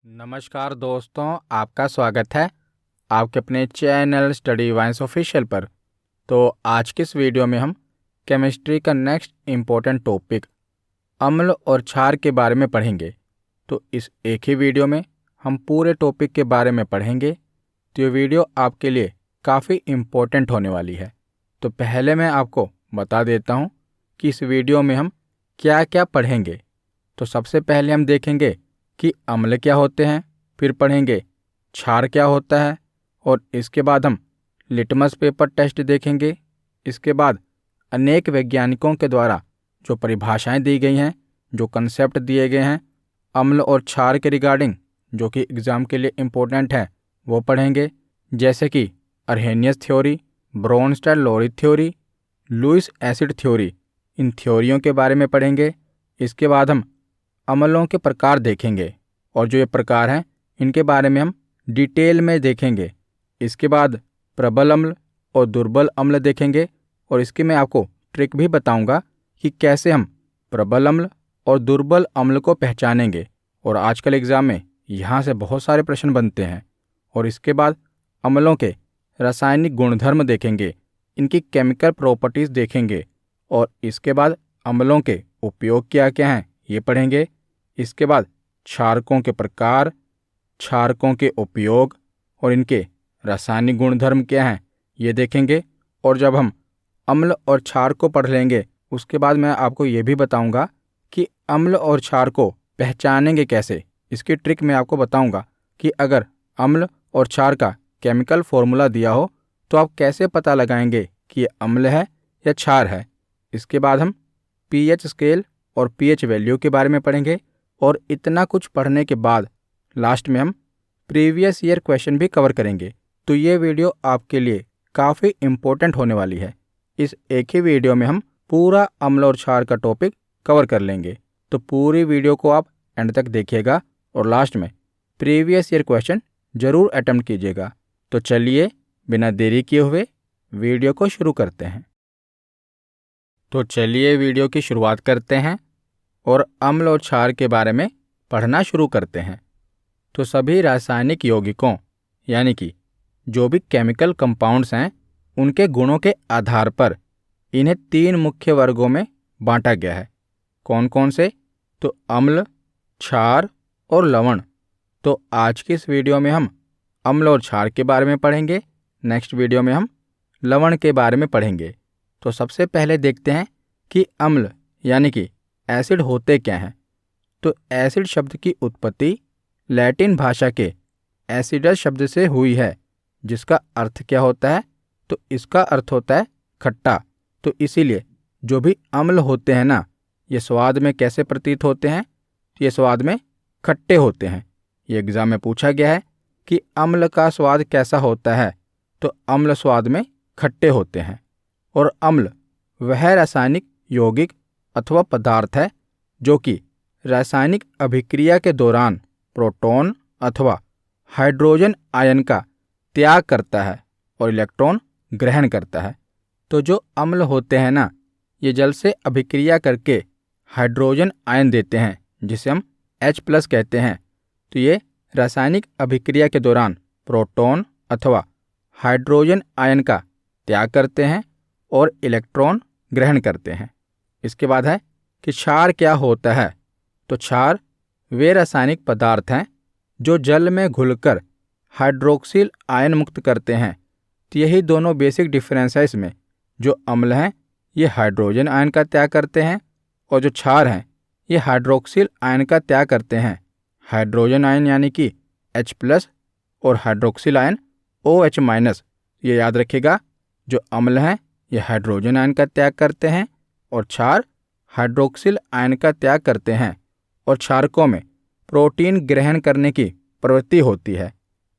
नमस्कार दोस्तों, आपका स्वागत है आपके अपने चैनल स्टडी वाइन्स ऑफिशियल पर। तो आज के इस वीडियो में हम केमिस्ट्री का नेक्स्ट इम्पोर्टेंट टॉपिक अम्ल और क्षार के बारे में पढ़ेंगे। तो इस एक ही वीडियो में हम पूरे टॉपिक के बारे में पढ़ेंगे। तो ये वीडियो आपके लिए काफ़ी इम्पोर्टेंट होने वाली है। तो पहले मैं आपको बता देता हूँ कि इस वीडियो में हम क्या क्या पढ़ेंगे। तो सबसे पहले हम देखेंगे कि अम्ल क्या होते हैं, फिर पढ़ेंगे क्षार क्या होता है, और इसके बाद हम लिटमस पेपर टेस्ट देखेंगे। इसके बाद अनेक वैज्ञानिकों के द्वारा जो परिभाषाएं दी गई हैं, जो कंसेप्ट दिए गए हैं अम्ल और क्षार के रिगार्डिंग, जो कि एग्ज़ाम के लिए इम्पोर्टेंट है, वो पढ़ेंगे। जैसे कि Arrhenius theory, Bronsted Lowry theory, Lewis acid theory, इन थ्योरियों के बारे में पढ़ेंगे। इसके बाद हम अम्लों के प्रकार देखेंगे और जो ये प्रकार हैं इनके बारे में हम डिटेल में देखेंगे। इसके बाद प्रबल अम्ल और दुर्बल अम्ल देखेंगे, और इसकी मैं आपको ट्रिक भी बताऊंगा कि कैसे हम प्रबल अम्ल और दुर्बल अम्ल को पहचानेंगे। और आजकल एग्ज़ाम में यहाँ से बहुत सारे प्रश्न बनते हैं। और इसके बाद अम्लों के रासायनिक गुणधर्म देखेंगे, इनकी केमिकल प्रॉपर्टीज़ देखेंगे, और इसके बाद अम्लों के उपयोग क्या क्या हैं ये पढ़ेंगे। इसके बाद क्षारकों के प्रकार, क्षारकों के उपयोग और इनके रासायनिक गुणधर्म क्या हैं ये देखेंगे। और जब हम अम्ल और क्षार को पढ़ लेंगे, उसके बाद मैं आपको ये भी बताऊंगा कि अम्ल और क्षार को पहचानेंगे कैसे। इसकी ट्रिक मैं आपको बताऊंगा कि अगर अम्ल और क्षार का केमिकल फॉर्मूला दिया हो तो आप कैसे पता लगाएंगे कि ये अम्ल है या क्षार है। इसके बाद हम पीएच स्केल और पीएच वैल्यू के बारे में पढ़ेंगे। और इतना कुछ पढ़ने के बाद लास्ट में हम प्रीवियस ईयर क्वेश्चन भी कवर करेंगे। तो ये वीडियो आपके लिए काफ़ी इम्पोर्टेंट होने वाली है। इस एक ही वीडियो में हम पूरा अम्ल और क्षार का टॉपिक कवर कर लेंगे। तो पूरी वीडियो को आप एंड तक देखिएगा और लास्ट में प्रीवियस ईयर क्वेश्चन ज़रूर अटेम्प्ट कीजिएगा। तो चलिए बिना देरी किए हुए वीडियो को शुरू करते हैं। तो चलिए वीडियो की शुरुआत करते हैं और अम्ल और क्षार के बारे में पढ़ना शुरू करते हैं। तो सभी रासायनिक यौगिकों यानी कि जो भी केमिकल कंपाउंड्स हैं, उनके गुणों के आधार पर इन्हें 3 मुख्य वर्गों में बांटा गया है। कौन कौन से? तो अम्ल, क्षार और लवण। तो आज की इस वीडियो में हम अम्ल और क्षार के बारे में पढ़ेंगे। नेक्स्ट वीडियो में हम लवण के बारे में पढ़ेंगे। तो सबसे पहले देखते हैं कि अम्ल यानी कि एसिड होते क्या हैं। तो एसिड शब्द की उत्पत्ति लैटिन भाषा के एसिडस शब्द से हुई है, जिसका अर्थ क्या होता है? तो इसका अर्थ होता है खट्टा। तो इसीलिए जो भी अम्ल होते हैं ना, ये स्वाद में कैसे प्रतीत होते हैं? तो ये स्वाद में खट्टे होते हैं। ये एग्जाम में पूछा गया है कि अम्ल का स्वाद कैसा होता है। तो अम्ल स्वाद में खट्टे होते हैं। और अम्ल वह रासायनिक यौगिक अथवा पदार्थ है जो कि रासायनिक अभिक्रिया के दौरान प्रोटॉन अथवा हाइड्रोजन आयन का त्याग करता है और इलेक्ट्रॉन ग्रहण करता है। तो जो अम्ल होते हैं ना, ये जल से अभिक्रिया करके हाइड्रोजन आयन देते हैं, जिसे हम H+ कहते हैं। तो ये रासायनिक अभिक्रिया के दौरान प्रोटॉन अथवा हाइड्रोजन आयन का त्याग करते हैं और इलेक्ट्रॉन ग्रहण करते हैं। इसके बाद है कि क्षार क्या होता है। तो क्षार वे रासायनिक पदार्थ हैं जो जल में घुलकर हाइड्रोक्सिल आयन मुक्त करते हैं। तो यही दोनों बेसिक डिफरेंस है इसमें। जो अम्ल हैं ये हाइड्रोजन आयन का त्याग करते हैं, और जो क्षार हैं ये हाइड्रोक्सिल आयन का त्याग करते हैं। हाइड्रोजन आयन यानी कि H+ और हाइड्रोक्सिल आयन OH-। ये याद रखिएगा, जो अम्ल हैं ये हाइड्रोजन आयन का त्याग करते हैं और क्षार हाइड्रोक्सिल आयन का त्याग करते हैं। और क्षारकों में प्रोटीन ग्रहण करने की प्रवृत्ति होती है।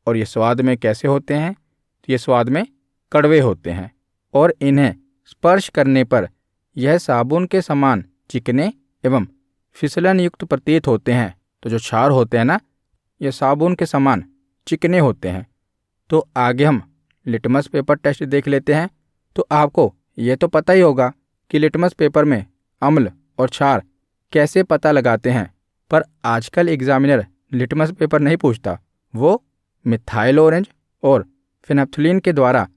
और ये स्वाद में कैसे होते हैं? तो ये स्वाद में कड़वे होते हैं, और इन्हें स्पर्श करने पर यह साबुन के समान चिकने एवं फिसलन युक्त प्रतीत होते हैं। तो जो क्षार होते हैं ना, ये साबुन के समान चिकने होते हैं। तो आगे हम लिटमस पेपर टेस्ट देख लेते हैं। तो आपको ये तो पता ही होगा कि लिटमस पेपर में अम्ल और क्षार कैसे पता लगाते हैं, पर आजकल एग्जामिनर लिटमस पेपर नहीं पूछता, वो मिथाइल ऑरेंज और फेनैप्थलीन के द्वारा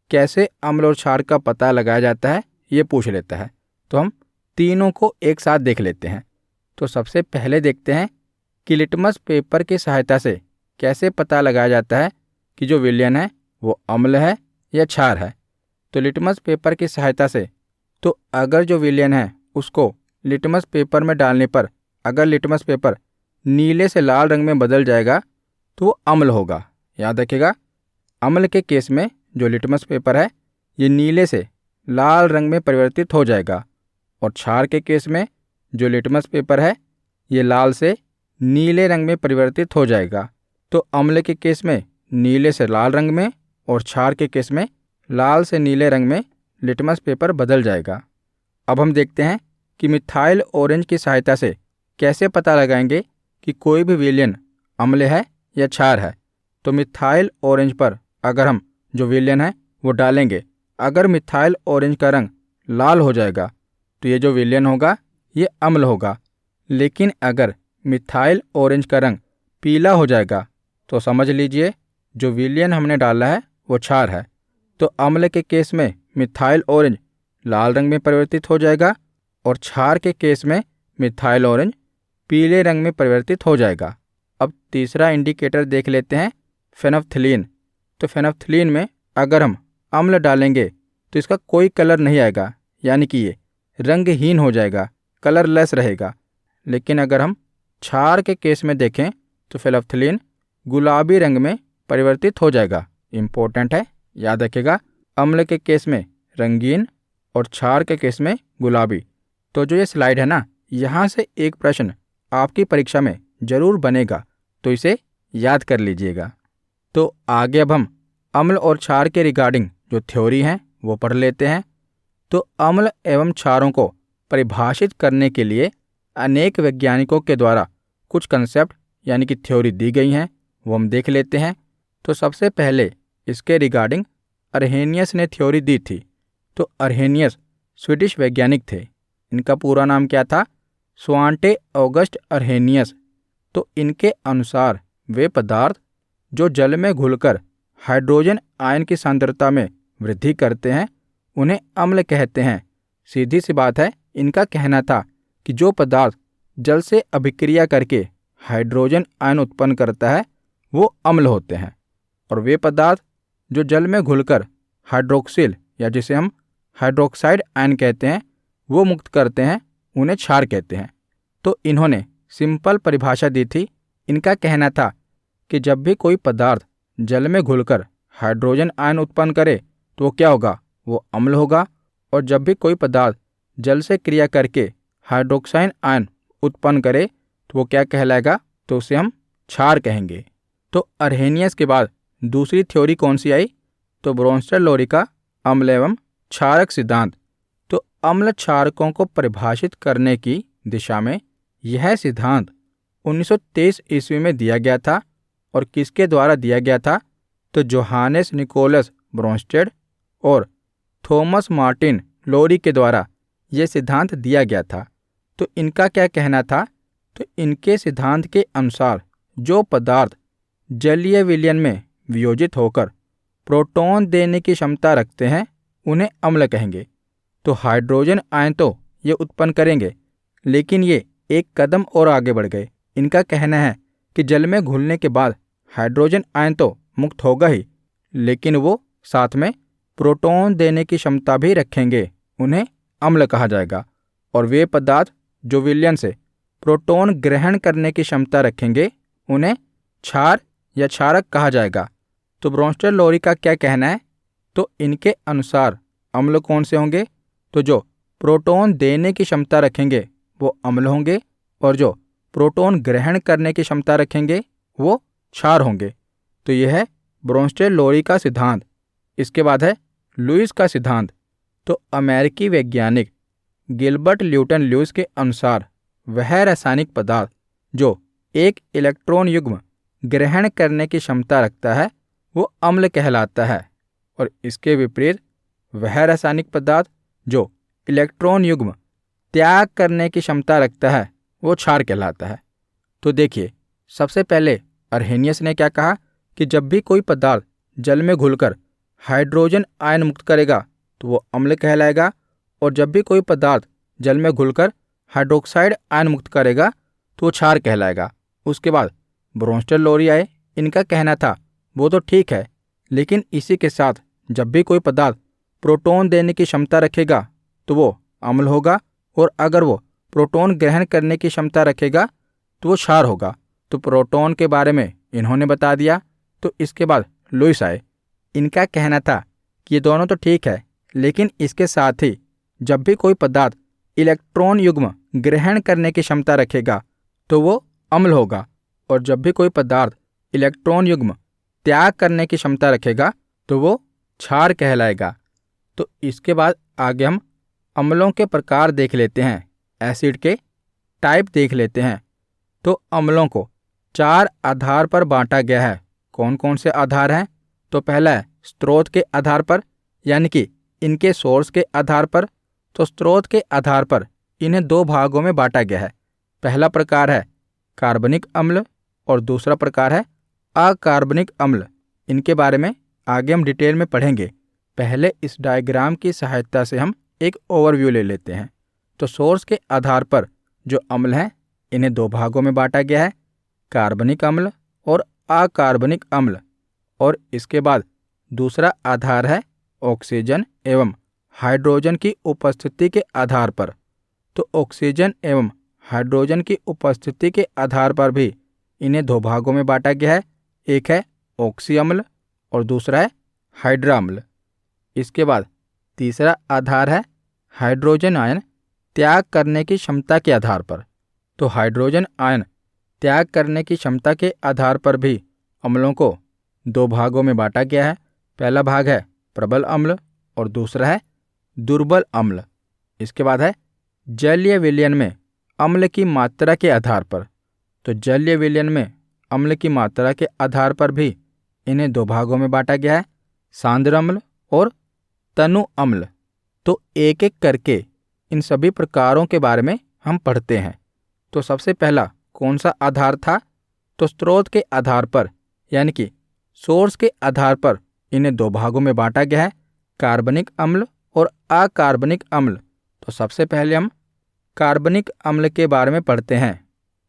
कैसे अम्ल और क्षार का पता लगाया जाता है ये पूछ लेता है। तो हम तीनों को एक साथ देख लेते हैं। तो सबसे पहले देखते हैं कि लिटमस पेपर की सहायता से कैसे पता लगाया जाता है कि जो विलयन है वो अम्ल है या क्षार है। तो लिटमस पेपर की सहायता से, तो अगर जो विलयन है उसको लिटमस पेपर में डालने पर अगर लिटमस पेपर नीले से लाल रंग में बदल जाएगा तो वो अम्ल होगा। याद रखिएगा, अम्ल के केस में जो लिटमस पेपर है ये नीले से लाल रंग में परिवर्तित हो जाएगा, और क्षार के केस में जो लिटमस पेपर है ये लाल से नीले रंग में परिवर्तित हो जाएगा। तो अम्ल के केस में नीले से लाल रंग में और क्षार के केस में लाल से नीले रंग में लिटमस पेपर बदल जाएगा। अब हम देखते हैं कि मिथाइल ऑरेंज की सहायता से कैसे पता लगाएंगे कि कोई भी विलयन अम्ल है या क्षार है। तो मिथाइल ऑरेंज पर अगर हम जो विलयन है वो डालेंगे, अगर मिथाइल ऑरेंज का रंग लाल हो जाएगा तो ये जो विलयन होगा ये अम्ल होगा। लेकिन अगर मिथाइल ऑरेंज का रंग पीला हो जाएगा तो समझ लीजिए जो विलयन हमने डाला है वो क्षार है। तो अम्ल के केस में मिथाइल ऑरेंज लाल रंग में परिवर्तित हो जाएगा और क्षार के केस में मिथाइल ऑरेंज पीले रंग में परिवर्तित हो जाएगा। अब तीसरा इंडिकेटर देख लेते हैं, फेनैप्थलीन। तो फेनैप्थलीन में अगर हम अम्ल डालेंगे तो इसका कोई कलर नहीं आएगा, यानी कि ये रंगहीन हो जाएगा, कलरलेस रहेगा। लेकिन अगर हम क्षार के केस में देखें तो फेनैप्थलीन गुलाबी रंग में परिवर्तित हो जाएगा। इम्पोर्टेंट है, याद रखिएगा, अम्ल के केस में रंगीन और क्षार के केस में गुलाबी। तो जो ये स्लाइड है ना, यहाँ से एक प्रश्न आपकी परीक्षा में जरूर बनेगा, तो इसे याद कर लीजिएगा। तो आगे अब हम अम्ल और क्षार के रिगार्डिंग जो थ्योरी हैं वो पढ़ लेते हैं। तो अम्ल एवं क्षारों को परिभाषित करने के लिए अनेक वैज्ञानिकों के द्वारा कुछ कंसेप्ट यानी कि थ्योरी दी गई हैं, वो हम देख लेते हैं। तो सबसे पहले इसके रिगार्डिंग अर्हेनियस ने थ्योरी दी थी। तो अर्हेनियस स्वीडिश वैज्ञानिक थे। इनका पूरा नाम क्या था? स्वांटे ऑगस्ट अर्हेनियस। तो इनके अनुसार वे पदार्थ जो जल में घुलकर हाइड्रोजन आयन की सांद्रता में वृद्धि करते हैं उन्हें अम्ल कहते हैं। सीधी सी बात है, इनका कहना था कि जो पदार्थ जल से अभिक्रिया करके हाइड्रोजन आयन उत्पन्न करता है वो अम्ल होते हैं, और वे पदार्थ जो जल में घुलकर हाइड्रोक्सिल या जिसे हम हाइड्रोक्साइड आयन कहते हैं वो मुक्त करते हैं उन्हें क्षार कहते हैं। तो इन्होंने सिंपल परिभाषा दी थी। इनका कहना था कि जब भी कोई पदार्थ जल में घुलकर हाइड्रोजन आयन उत्पन्न करे तो वो क्या होगा? वो अम्ल होगा। और जब भी कोई पदार्थ जल से क्रिया करके हाइड्रोक्साइड आयन उत्पन्न करे तो वो क्या कहलाएगा? तो उसे हम क्षार कहेंगे। तो अर्हेनियस के बाद दूसरी थ्योरी कौन सी आई? तो ब्रोंस्टर-लोरी का अम्ल एवं क्षारक सिद्धांत। तो अम्ल क्षारकों को परिभाषित करने की दिशा में यह सिद्धांत 1923 ईस्वी में दिया गया था। और किसके द्वारा दिया गया था? तो जोहानेस निकोलस ब्रोंस्टेड और थॉमस मार्टिन लोरी के द्वारा यह सिद्धांत दिया गया था। तो इनका क्या कहना था? तो इनके सिद्धांत के अनुसार जो पदार्थ जलीय विलयन में वियोजित होकर प्रोटॉन देने की क्षमता रखते हैं उन्हें अम्ल कहेंगे। तो हाइड्रोजन आयन तो ये उत्पन्न करेंगे, लेकिन ये एक कदम और आगे बढ़ गए। इनका कहना है कि जल में घुलने के बाद हाइड्रोजन आयन तो मुक्त होगा ही, लेकिन वो साथ में प्रोटॉन देने की क्षमता भी रखेंगे, उन्हें अम्ल कहा जाएगा। और वे पदार्थ जो विलयन से प्रोटॉन ग्रहण करने की क्षमता रखेंगे उन्हें क्षार या क्षारक कहा जाएगा। तो ब्रोंस्टर-लोरी का क्या कहना है? तो इनके अनुसार अम्ल कौन से होंगे? तो जो प्रोटॉन देने की क्षमता रखेंगे वो अम्ल होंगे, और जो प्रोटॉन ग्रहण करने की क्षमता रखेंगे वो क्षार होंगे। तो यह है ब्रोंस्टर-लोरी का सिद्धांत। इसके बाद है लुईस का सिद्धांत। तो अमेरिकी वैज्ञानिक गिलबर्ट ल्यूटन लुईस के अनुसार वह रासायनिक पदार्थ जो एक इलेक्ट्रॉन युग्म ग्रहण करने की क्षमता रखता है वो अम्ल कहलाता है, और इसके विपरीत वह रासायनिक पदार्थ जो इलेक्ट्रॉन युग्म त्याग करने की क्षमता रखता है वो क्षार कहलाता है। तो देखिए, सबसे पहले अर्हेनियस ने क्या कहा कि जब भी कोई पदार्थ जल में घुलकर हाइड्रोजन आयन मुक्त करेगा तो वो अम्ल कहलाएगा, और जब भी कोई पदार्थ जल में घुलकर हाइड्रोक्साइड आयन मुक्त करेगा तो वो क्षार कहलाएगा। उसके बाद ब्रोंस्टर लोरी आए। इनका कहना था वो तो ठीक है, लेकिन इसी के साथ जब भी कोई पदार्थ प्रोटॉन देने की क्षमता रखेगा तो वो अम्ल होगा, और अगर वो प्रोटॉन ग्रहण करने की क्षमता रखेगा तो वो क्षार होगा। तो प्रोटॉन के बारे में इन्होंने बता दिया। तो इसके बाद लुईस आए। इनका कहना था कि ये दोनों तो ठीक है, लेकिन इसके साथ ही जब भी कोई पदार्थ इलेक्ट्रॉन युग्म ग्रहण करने की क्षमता रखेगा तो वो अम्ल होगा, और जब भी कोई पदार्थ इलेक्ट्रॉन युग्म त्याग करने की क्षमता रखेगा तो वो क्षार कहलाएगा। तो इसके बाद आगे हम अम्लों के प्रकार देख लेते हैं, एसिड के टाइप देख लेते हैं। तो अम्लों को 4 आधार पर बांटा गया है। कौन कौन से आधार हैं? तो पहला है स्रोत के आधार पर, यानी कि इनके सोर्स के आधार पर। तो स्रोत के आधार पर इन्हें 2 भागों में बांटा गया है। पहला प्रकार है कार्बनिक अम्ल और दूसरा प्रकार है अकार्बनिक अम्ल। इनके बारे में आगे हम डिटेल में पढ़ेंगे। पहले इस डायग्राम की सहायता से हम एक ओवरव्यू ले लेते हैं। तो सोर्स के आधार पर जो अम्ल हैं इन्हें 2 भागों में बांटा गया है, कार्बनिक अम्ल और अकार्बनिक अम्ल। और इसके बाद दूसरा आधार है ऑक्सीजन एवं हाइड्रोजन की उपस्थिति के आधार पर। तो ऑक्सीजन एवं हाइड्रोजन की उपस्थिति के आधार पर भी इन्हें 2 भागों में बांटा गया है। एक है ऑक्सी अम्ल और दूसरा है हाइड्रा अम्ल। इसके बाद तीसरा आधार है हाइड्रोजन आयन त्याग करने की क्षमता के आधार पर। तो हाइड्रोजन आयन त्याग करने की क्षमता के आधार पर भी अम्लों को 2 भागों में बांटा गया है। पहला भाग है प्रबल अम्ल और दूसरा है दुर्बल अम्ल। इसके बाद है जलीय विलयन में अम्ल की मात्रा के आधार पर। तो जलीय विलयन में अम्ल की मात्रा के आधार पर भी इन्हें 2 भागों में बांटा गया है, सांद्र अम्ल और तनु अम्ल। तो एक एक करके इन सभी प्रकारों के बारे में हम पढ़ते हैं। तो सबसे पहला कौन सा आधार था? तो स्रोत के आधार पर, यानी कि सोर्स के आधार पर इन्हें 2 भागों में बांटा गया है, कार्बनिक अम्ल और अकार्बनिक अम्ल। तो सबसे पहले हम कार्बनिक अम्ल के बारे में पढ़ते हैं,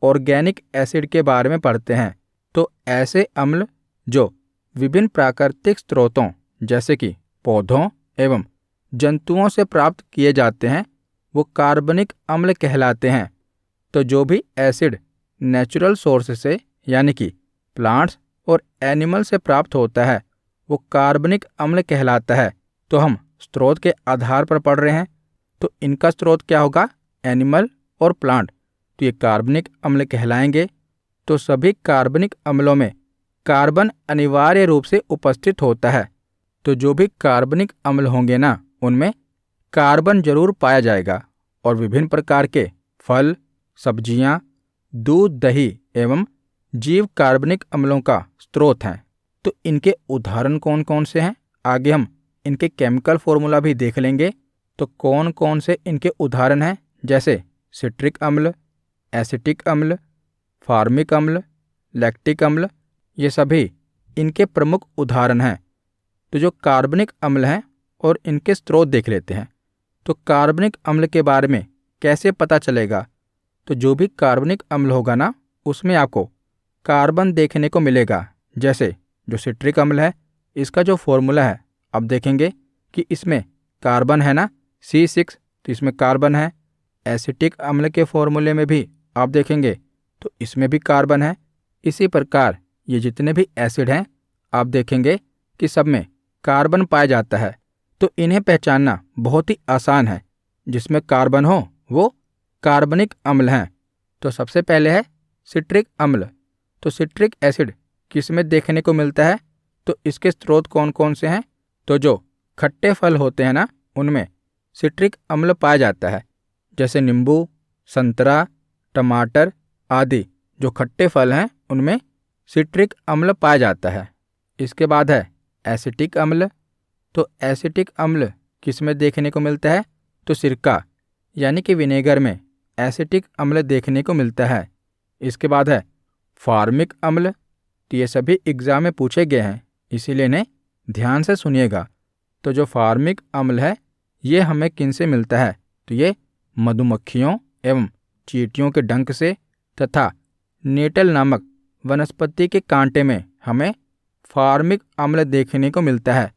ऑर्गेनिक एसिड के बारे में पढ़ते हैं। तो ऐसे अम्ल जो विभिन्न प्राकृतिक स्रोतों जैसे कि पौधों एवं जंतुओं से प्राप्त किए जाते हैं वो कार्बनिक अम्ल कहलाते हैं। तो जो भी एसिड नेचुरल सोर्स से यानी कि प्लांट्स और एनिमल से प्राप्त होता है वो कार्बनिक अम्ल कहलाता है। तो हम स्रोत के आधार पर पढ़ रहे हैं, तो इनका स्रोत क्या होगा? एनिमल और प्लांट। तो ये कार्बनिक अम्ल कहलाएंगे। तो सभी कार्बनिक अम्लों में कार्बन अनिवार्य रूप से उपस्थित होता है। तो जो भी कार्बनिक अम्ल होंगे ना उनमें कार्बन जरूर पाया जाएगा। और विभिन्न प्रकार के फल, सब्जियां, दूध, दही एवं जीव कार्बनिक अम्लों का स्रोत हैं। तो इनके उदाहरण कौन कौन से हैं? आगे हम इनके केमिकल फॉर्मूला भी देख लेंगे। तो कौन कौन से इनके उदाहरण हैं? जैसे सिट्रिक अम्ल, एसिटिक अम्ल, फार्मिक अम्ल, लैक्टिक अम्ल, ये सभी इनके प्रमुख उदाहरण हैं। तो जो कार्बनिक अम्ल हैं और इनके स्रोत देख लेते हैं। तो कार्बनिक अम्ल के बारे में कैसे पता चलेगा? तो जो भी कार्बनिक अम्ल होगा ना उसमें आपको कार्बन देखने को मिलेगा। जैसे जो सिट्रिक अम्ल है इसका जो फॉर्मूला है अब देखेंगे कि इसमें कार्बन है ना C6, तो इसमें कार्बन है। एसिटिक अम्ल के फॉर्मूले में भी आप देखेंगे तो इसमें भी कार्बन है। इसी प्रकार ये जितने भी एसिड हैं आप देखेंगे कि सब में कार्बन पाया जाता है। तो इन्हें पहचानना बहुत ही आसान है। जिसमें कार्बन हो वो कार्बनिक अम्ल हैं। तो सबसे पहले है सिट्रिक अम्ल। तो सिट्रिक एसिड किस में देखने को मिलता है? तो इसके स्रोत कौन कौन से हैं? तो जो खट्टे फल होते हैं ना उनमें सिट्रिक अम्ल पाया जाता है। जैसे नींबू, संतरा, टमाटर आदि जो खट्टे फल हैं उनमें सिट्रिक अम्ल पाया जाता है। इसके बाद है एसिटिक अम्ल। तो एसिटिक अम्ल किस में देखने को मिलता है? तो सिरका यानी कि विनेगर में एसिटिक अम्ल देखने को मिलता है। इसके बाद है फार्मिक अम्ल, तो ये सभी एग्जाम में पूछे गए हैं, इसीलिए इन्हें ध्यान से सुनिएगा। तो जो फार्मिक अम्ल है ये हमें किन से मिलता है, तो ये मधुमक्खियों एवं चींटियों के डंक से तथा नेटल नामक वनस्पति के कांटे में हमें फार्मिक अम्ल देखने को मिलता है।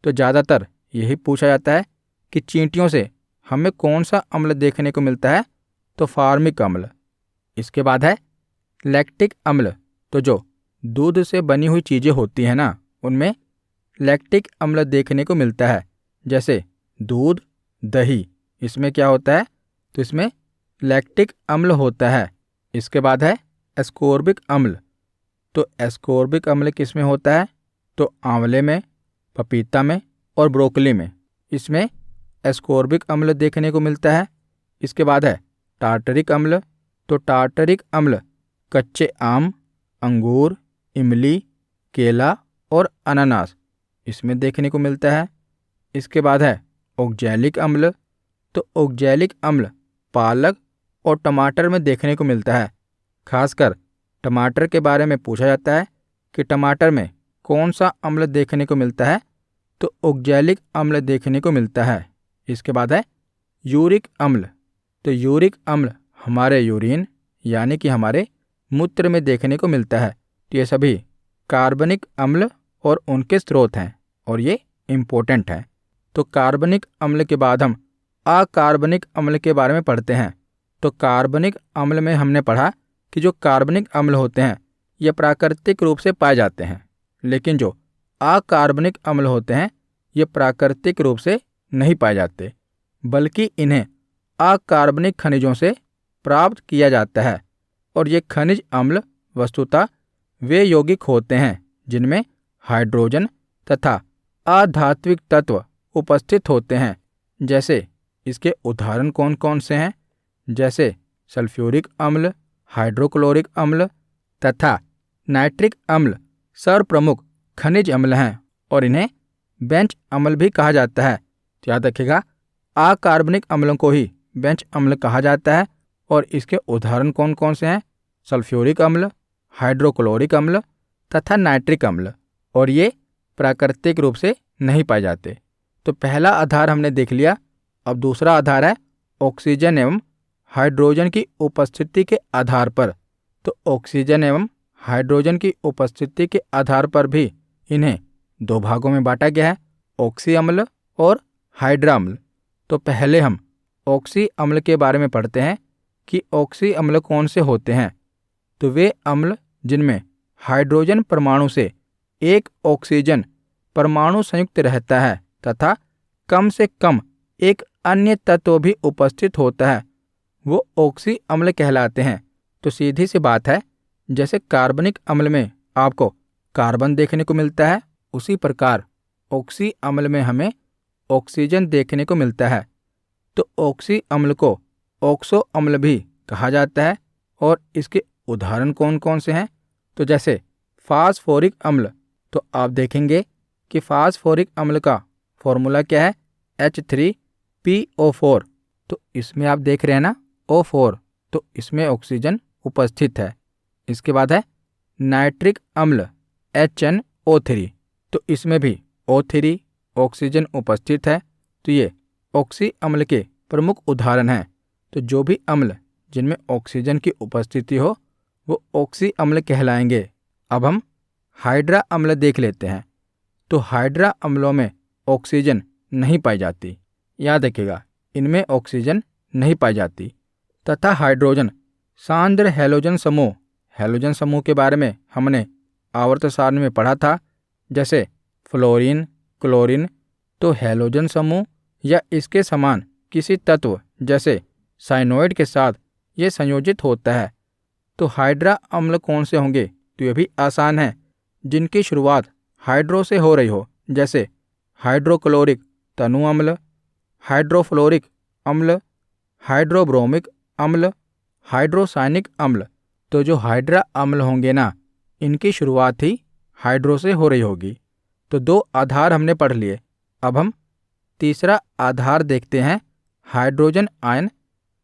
तो ज़्यादातर यही पूछा जाता है कि चींटियों से हमें कौन सा अम्ल देखने को मिलता है, तो फार्मिक अम्ल। इसके बाद है लैक्टिक अम्ल। तो जो दूध से बनी हुई चीज़ें होती हैं ना, उनमें लैक्टिक अम्ल देखने को मिलता है, जैसे दूध, दही, इसमें क्या होता है, तो इसमें लैक्टिक अम्ल होता है। इसके बाद है एस्कोर्बिक अम्ल। तो एस्कोर्बिक अम्ल किस में होता है, तो आंवले में, पपीता में और ब्रोकली में, इसमें एस्कोर्बिक अम्ल देखने को मिलता है। इसके बाद है टार्टरिक अम्ल। तो टार्टरिक अम्ल कच्चे आम, अंगूर, इमली, केला और अनानास, इसमें देखने को मिलता है। इसके बाद है ऑक्जैलिक अम्ल। तो ऑक्जैलिक अम्ल पालक और टमाटर में देखने को मिलता है। खासकर टमाटर के बारे में पूछा जाता है कि टमाटर में कौन सा अम्ल देखने को मिलता है, तो ऑक्जैलिक अम्ल देखने को मिलता है। इसके बाद है यूरिक अम्ल। तो यूरिक अम्ल हमारे यूरिन यानी कि हमारे मूत्र में देखने को मिलता है। तो ये सभी कार्बनिक अम्ल और उनके स्रोत हैं और ये इम्पोर्टेंट हैं। तो कार्बनिक अम्ल के बाद हम अकार्बनिक अम्ल के बारे में पढ़ते हैं। तो कार्बनिक अम्ल में हमने पढ़ा कि जो कार्बनिक अम्ल होते हैं ये प्राकृतिक रूप से पाए जाते हैं, लेकिन जो अकार्बनिक अम्ल होते हैं ये प्राकृतिक रूप से नहीं पाए जाते, बल्कि इन्हें अकार्बनिक खनिजों से प्राप्त किया जाता है। और ये खनिज अम्ल वस्तुतः वे यौगिक होते हैं जिनमें हाइड्रोजन तथा अधात्विक तत्व उपस्थित होते हैं। जैसे इसके उदाहरण कौन कौन से हैं, जैसे सल्फ्यूरिक अम्ल, हाइड्रोक्लोरिक अम्ल तथा नाइट्रिक अम्ल सर्वप्रमुख खनिज अम्ल हैं और इन्हें बेंच अम्ल भी कहा जाता है। तो याद रखिएगा, अकार्बनिक अम्लों को ही बेंच अम्ल कहा जाता है और इसके उदाहरण कौन कौन से हैं, सल्फ्यूरिक अम्ल, हाइड्रोक्लोरिक अम्ल तथा नाइट्रिक अम्ल, और ये प्राकृतिक रूप से नहीं पाए जाते। तो पहला आधार हमने देख लिया। अब दूसरा आधार है ऑक्सीजन एवं हाइड्रोजन की उपस्थिति के आधार पर। तो ऑक्सीजन एवं हाइड्रोजन की उपस्थिति के आधार पर भी इन्हें दो भागों में बांटा गया है, ऑक्सी अम्ल और हाइड्रा अम्ल। तो पहले हम ऑक्सी अम्ल के बारे में पढ़ते हैं कि ऑक्सी अम्ल कौन से होते हैं। तो वे अम्ल जिनमें हाइड्रोजन परमाणु से एक ऑक्सीजन परमाणु संयुक्त रहता है तथा कम से कम एक अन्य तत्व भी उपस्थित होता है, वो ऑक्सी अम्ल कहलाते हैं। तो सीधी सी बात है, जैसे कार्बनिक अम्ल में आपको कार्बन देखने को मिलता है, उसी प्रकार ऑक्सी अम्ल में हमें ऑक्सीजन देखने को मिलता है। तो ऑक्सी अम्ल को ऑक्सो अम्ल भी कहा जाता है और इसके उदाहरण कौन कौन से हैं, तो जैसे फास्फोरिक अम्ल। तो आप देखेंगे कि फास्फोरिक अम्ल का फॉर्मूला क्या है, H3PO4। तो इसमें आप देख रहे हैं ना O4, तो इसमें ऑक्सीजन उपस्थित है। इसके बाद है नाइट्रिक अम्ल HNO3। तो इसमें भी O3 ऑक्सीजन उपस्थित है। तो ये ऑक्सी अम्ल के प्रमुख उदाहरण हैं। तो जो भी अम्ल जिनमें ऑक्सीजन की उपस्थिति हो वो ऑक्सी अम्ल कहलाएंगे। अब हम हाइड्रा अम्ल देख लेते हैं। तो हाइड्रा अम्लों में ऑक्सीजन नहीं पाई जाती, याद रखिएगा, इनमें ऑक्सीजन नहीं पाई जाती। तथा हाइड्रोजन सांद्र हैलोजन समूह के बारे में हमने आवर्त सारणी में पढ़ा था, जैसे फ्लोरीन, क्लोरीन। तो हैलोजन समूह या इसके समान किसी तत्व जैसे साइनोइड के साथ ये संयोजित होता है। तो हाइड्रा अम्ल कौन से होंगे, तो ये भी आसान है, जिनकी शुरुआत हाइड्रो से हो रही हो, जैसे हाइड्रोक्लोरिक तनु अम्ल, हाइड्रोफ्लोरिक अम्ल, हाइड्रोब्रोमिक अम्ल, हाइड्रोसायनिक अम्ल। तो जो हाइड्रा अम्ल होंगे ना, इनकी शुरुआत ही हाइड्रो से हो रही होगी। तो दो आधार हमने पढ़ लिए। अब हम तीसरा आधार देखते हैं, हाइड्रोजन आयन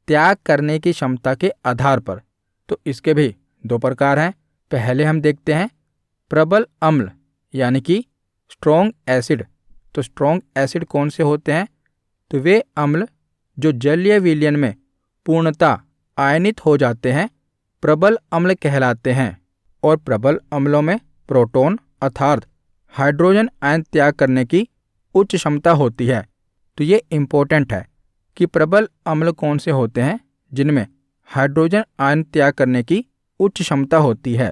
त्याग करने की क्षमता के आधार पर। तो इसके भी दो प्रकार हैं। पहले हम देखते हैं प्रबल अम्ल यानी कि स्ट्रॉन्ग एसिड। तो स्ट्रॉन्ग एसिड कौन से होते हैं? तो वे अम्ल जो जलीय विलयन में पूर्णतः आयनित हो जाते हैं प्रबल अम्ल कहलाते हैं। और प्रबल अम्लों में प्रोटॉन अर्थात हाइड्रोजन आयन त्याग करने की उच्च क्षमता होती है। तो ये इम्पोर्टेंट है कि प्रबल अम्ल कौन से होते हैं जिनमें हाइड्रोजन आयन त्याग करने की उच्च क्षमता होती है।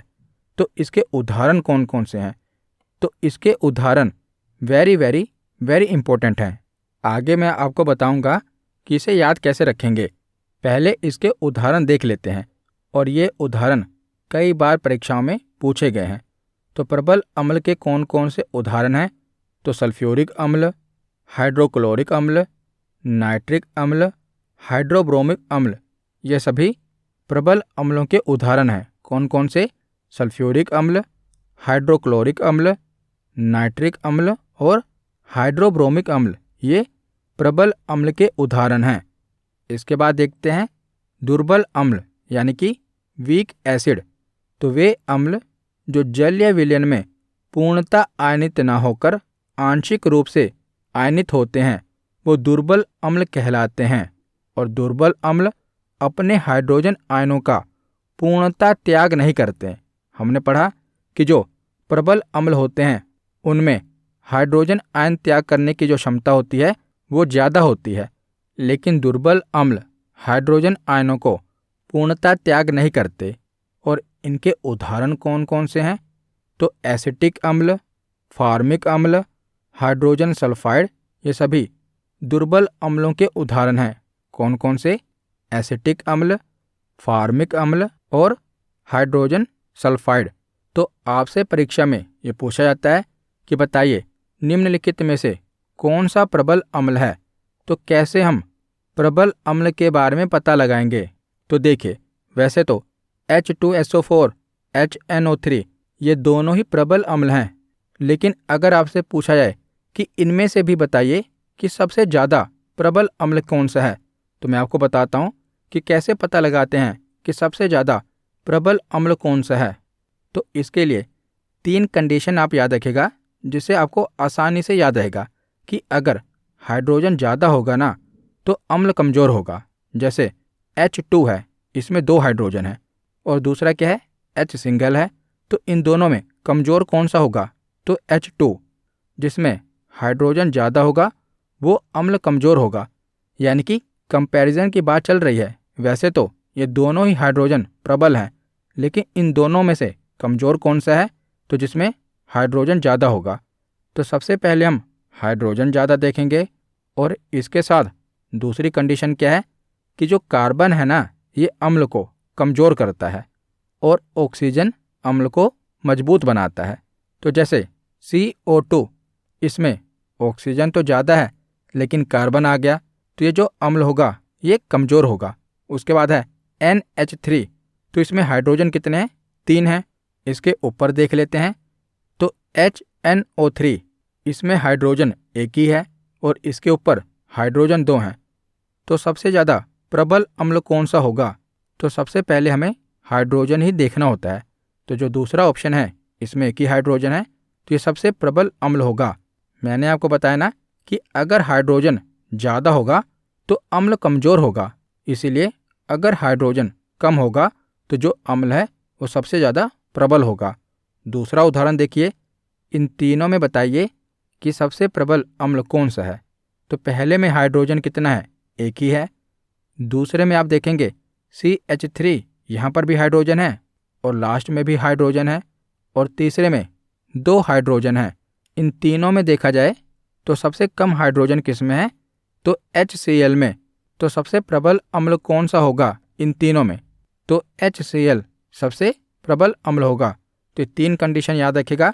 तो इसके उदाहरण कौन कौन से हैं? तो इसके उदाहरण वेरी वेरी वेरी इंपॉर्टेंट हैं। आगे मैं आपको बताऊंगा कि इसे याद कैसे रखेंगे। पहले इसके उदाहरण देख लेते हैं और ये उदाहरण कई बार परीक्षाओं में पूछे गए हैं। तो प्रबल अम्ल के कौन कौन से उदाहरण हैं? तो सल्फ्यूरिक अम्ल, हाइड्रोक्लोरिक अम्ल, नाइट्रिक अम्ल, हाइड्रोब्रोमिक अम्ल, ये सभी प्रबल अम्लों के उदाहरण हैं। कौन कौन से? सल्फ्यूरिक अम्ल, हाइड्रोक्लोरिक अम्ल, नाइट्रिक अम्ल और हाइड्रोब्रोमिक अम्ल, ये प्रबल अम्ल के उदाहरण हैं। इसके बाद देखते हैं दुर्बल अम्ल यानी कि वीक एसिड। तो वे अम्ल जो जलीय विलयन में पूर्णतः आयनित न होकर आंशिक रूप से आयनित होते हैं वो दुर्बल अम्ल कहलाते हैं। और दुर्बल अम्ल अपने हाइड्रोजन आयनों का पूर्णतः त्याग नहीं करते। हमने पढ़ा कि जो प्रबल अम्ल होते हैं उनमें हाइड्रोजन आयन त्याग करने की जो क्षमता होती है वो ज़्यादा होती है, लेकिन दुर्बल अम्ल हाइड्रोजन आयनों को पूर्णतः त्याग नहीं करते। और इनके उदाहरण कौन कौन से हैं? तो एसिटिक अम्ल, फार्मिक अम्ल, हाइड्रोजन सल्फाइड, ये सभी दुर्बल अम्लों के उदाहरण हैं। कौन कौन से? एसिटिक अम्ल, फार्मिक अम्ल और हाइड्रोजन सल्फाइड। तो आपसे परीक्षा में ये पूछा जाता है कि बताइए निम्नलिखित में से कौन सा प्रबल अम्ल है। तो कैसे हम प्रबल अम्ल के बारे में पता लगाएंगे? तो देखिए, वैसे तो H2SO4, HNO3 ये दोनों ही प्रबल अम्ल हैं, लेकिन अगर आपसे पूछा जाए कि इनमें से भी बताइए कि सबसे ज़्यादा प्रबल अम्ल कौन सा है, तो मैं आपको बताता हूँ कि कैसे पता लगाते हैं कि सबसे ज़्यादा प्रबल अम्ल कौन सा है। तो इसके लिए 3 कंडीशन आप याद रखिएगा जिससे आपको आसानी से याद रहेगा कि अगर हाइड्रोजन ज़्यादा होगा ना तो अम्ल कमज़ोर होगा। जैसे H2 है, इसमें 2 हाइड्रोजन है, और दूसरा क्या है? H सिंगल है। तो इन दोनों में कमज़ोर कौन सा होगा? तो H2। जिसमें हाइड्रोजन ज़्यादा होगा वो अम्ल कमज़ोर होगा। यानी कि कंपैरिजन की बात चल रही है। वैसे तो ये दोनों ही हाइड्रोजन प्रबल हैं, लेकिन इन दोनों में से कमज़ोर कौन सा है? तो जिसमें हाइड्रोजन ज़्यादा होगा। तो सबसे पहले हम हाइड्रोजन ज़्यादा देखेंगे, और इसके साथ दूसरी कंडीशन क्या है कि जो कार्बन है ना ये अम्ल को कमज़ोर करता है और ऑक्सीजन अम्ल को मजबूत बनाता है। तो जैसे CO2, इसमें ऑक्सीजन तो ज़्यादा है लेकिन कार्बन आ गया, तो ये जो अम्ल होगा ये कमज़ोर होगा। उसके बाद है NH3, तो इसमें हाइड्रोजन कितने हैं? 3 हैं। इसके ऊपर देख लेते हैं तो HNO3, इसमें हाइड्रोजन 1 ही है और इसके ऊपर हाइड्रोजन 2 हैं। तो सबसे ज़्यादा प्रबल अम्ल कौन सा होगा? तो सबसे पहले हमें हाइड्रोजन ही देखना होता है। तो जो दूसरा ऑप्शन है इसमें 1 ही हाइड्रोजन है, तो ये सबसे प्रबल अम्ल होगा। मैंने आपको बताया ना कि अगर हाइड्रोजन ज़्यादा होगा तो अम्ल कमज़ोर होगा, इसीलिए अगर हाइड्रोजन कम होगा तो जो अम्ल है वो सबसे ज़्यादा प्रबल होगा। दूसरा उदाहरण देखिए, इन तीनों में बताइए कि सबसे प्रबल अम्ल कौन सा है। तो पहले में हाइड्रोजन कितना है? 1 ही है। दूसरे में आप देखेंगे CH3, यहाँ पर भी हाइड्रोजन है और लास्ट में भी हाइड्रोजन है, और तीसरे में 2 हाइड्रोजन है। इन तीनों में देखा जाए तो सबसे कम हाइड्रोजन किस में है? तो HCl में। तो सबसे प्रबल अम्ल कौन सा होगा इन तीनों में? तो HCl सबसे प्रबल अम्ल होगा। तो 3 कंडीशन याद रखिएगा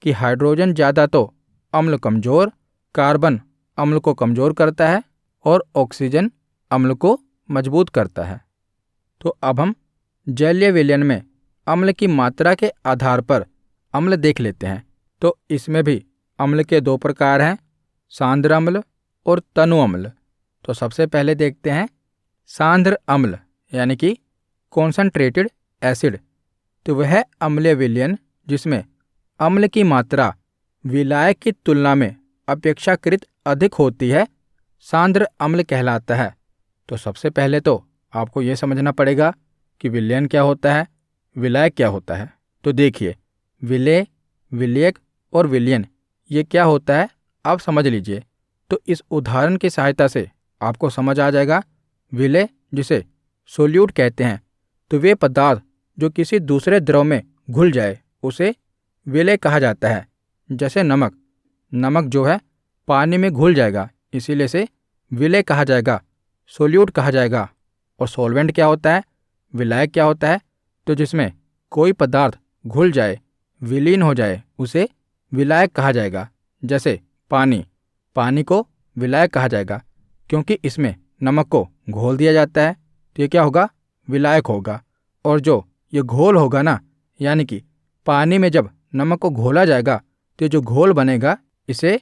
कि हाइड्रोजन ज़्यादा तो अम्ल कमज़ोर, कार्बन अम्ल को कमज़ोर करता है और ऑक्सीजन अम्ल को मजबूत करता है। तो अब हम जलीय विलयन में अम्ल की मात्रा के आधार पर अम्ल देख लेते हैं। तो इसमें भी अम्ल के 2 प्रकार हैं, सांद्र अम्ल और तनु अम्ल। तो सबसे पहले देखते हैं सांद्र अम्ल यानी कि कॉन्सनट्रेटेड एसिड। तो वह अम्लीय विलयन जिसमें अम्ल की मात्रा विलायक की तुलना में अपेक्षाकृत अधिक होती है सांद्र अम्ल कहलाता है। तो सबसे पहले तो आपको ये समझना पड़ेगा कि विलयन क्या होता है, विलायक क्या होता है। तो देखिए, विलेय, विलयक और विलयन ये क्या होता है आप समझ लीजिए। तो इस उदाहरण की सहायता से आपको समझ आ जाएगा। विलेय जिसे सोल्यूट कहते हैं, तो वे पदार्थ जो किसी दूसरे द्रव में घुल जाए उसे विलेय कहा जाता है। जैसे नमक, नमक जो है पानी में घुल जाएगा, इसीलिए से विलेय कहा जाएगा, सोल्यूट कहा जाएगा। और सॉल्वेंट क्या होता है, विलायक क्या होता है, तो जिसमें कोई पदार्थ घुल जाए, विलीन हो जाए, उसे विलायक कहा जाएगा। जैसे पानी, पानी को विलायक कहा जाएगा क्योंकि इसमें नमक को घोल दिया जाता है, तो ये क्या होगा, विलायक होगा। और जो ये घोल होगा ना, यानी कि पानी में जब नमक को घोला जाएगा तो जो घोल बनेगा इसे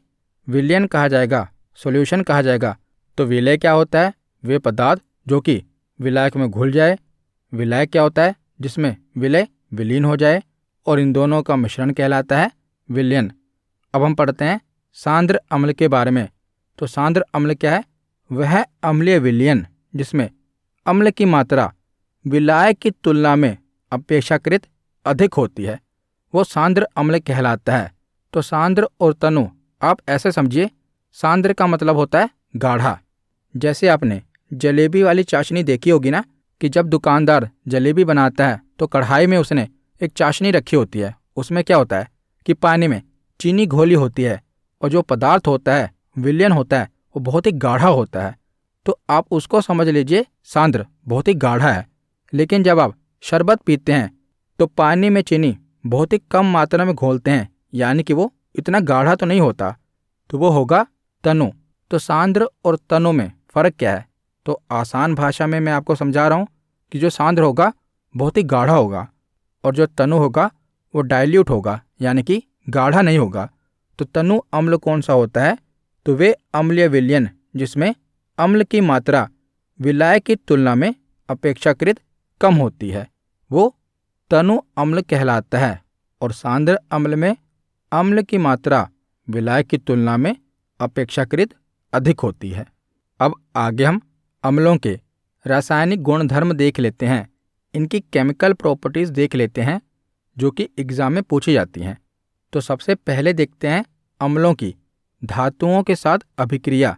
विलयन कहा जाएगा, सॉल्यूशन कहा जाएगा। तो विलेय क्या होता है, वे पदार्थ जो कि विलायक में घुल जाए। विलायक क्या होता है, जिसमें विलेय विलीन हो जाए, और इन दोनों का मिश्रण कहलाता है विलयन। अब हम पढ़ते हैं सांद्र अम्ल के बारे में। तो सांद्र अम्ल क्या है, वह अम्लीय विलयन जिसमें अम्ल की मात्रा विलायक की तुलना में अपेक्षाकृत अधिक होती है, वो सांद्र अम्ल कहलाता है। तो सांद्र और तनु आप ऐसे समझिए, सांद्र का मतलब होता है गाढ़ा। जैसे आपने जलेबी वाली चाशनी देखी होगी ना, कि जब दुकानदार जलेबी बनाता है तो कढ़ाई में उसने एक चाशनी रखी होती है, उसमें क्या होता है कि पानी में चीनी घोली होती है, और जो पदार्थ होता है विलयन होता है वो बहुत ही गाढ़ा होता है। तो आप उसको समझ लीजिए सांद्र बहुत ही गाढ़ा है। लेकिन जब आप शरबत पीते हैं तो पानी में चीनी बहुत ही कम मात्रा में घोलते हैं, यानी कि वो इतना गाढ़ा तो नहीं होता, तो वो होगा तनु। तो सांद्र और तनु में फ़र्क क्या है, तो आसान भाषा में मैं आपको समझा रहा हूँ कि जो सांद्र होगा बहुत ही गाढ़ा होगा, और जो तनु होगा वो डाइल्यूट होगा, यानी कि गाढ़ा नहीं होगा। तो तनु अम्ल कौन सा होता है, तो वे अम्लीय विलयन जिसमें अम्ल की मात्रा विलायक की तुलना में अपेक्षाकृत कम होती है, वो तनु अम्ल कहलाता है। और सांद्र अम्ल में अम्ल की मात्रा विलायक की तुलना में अपेक्षाकृत अधिक होती है। अब आगे हम अम्लों के रासायनिक गुणधर्म देख लेते हैं, इनकी केमिकल प्रॉपर्टीज़ देख लेते हैं जो कि एग्जाम में पूछी जाती हैं। तो सबसे पहले देखते हैं अम्लों की धातुओं के साथ अभिक्रिया।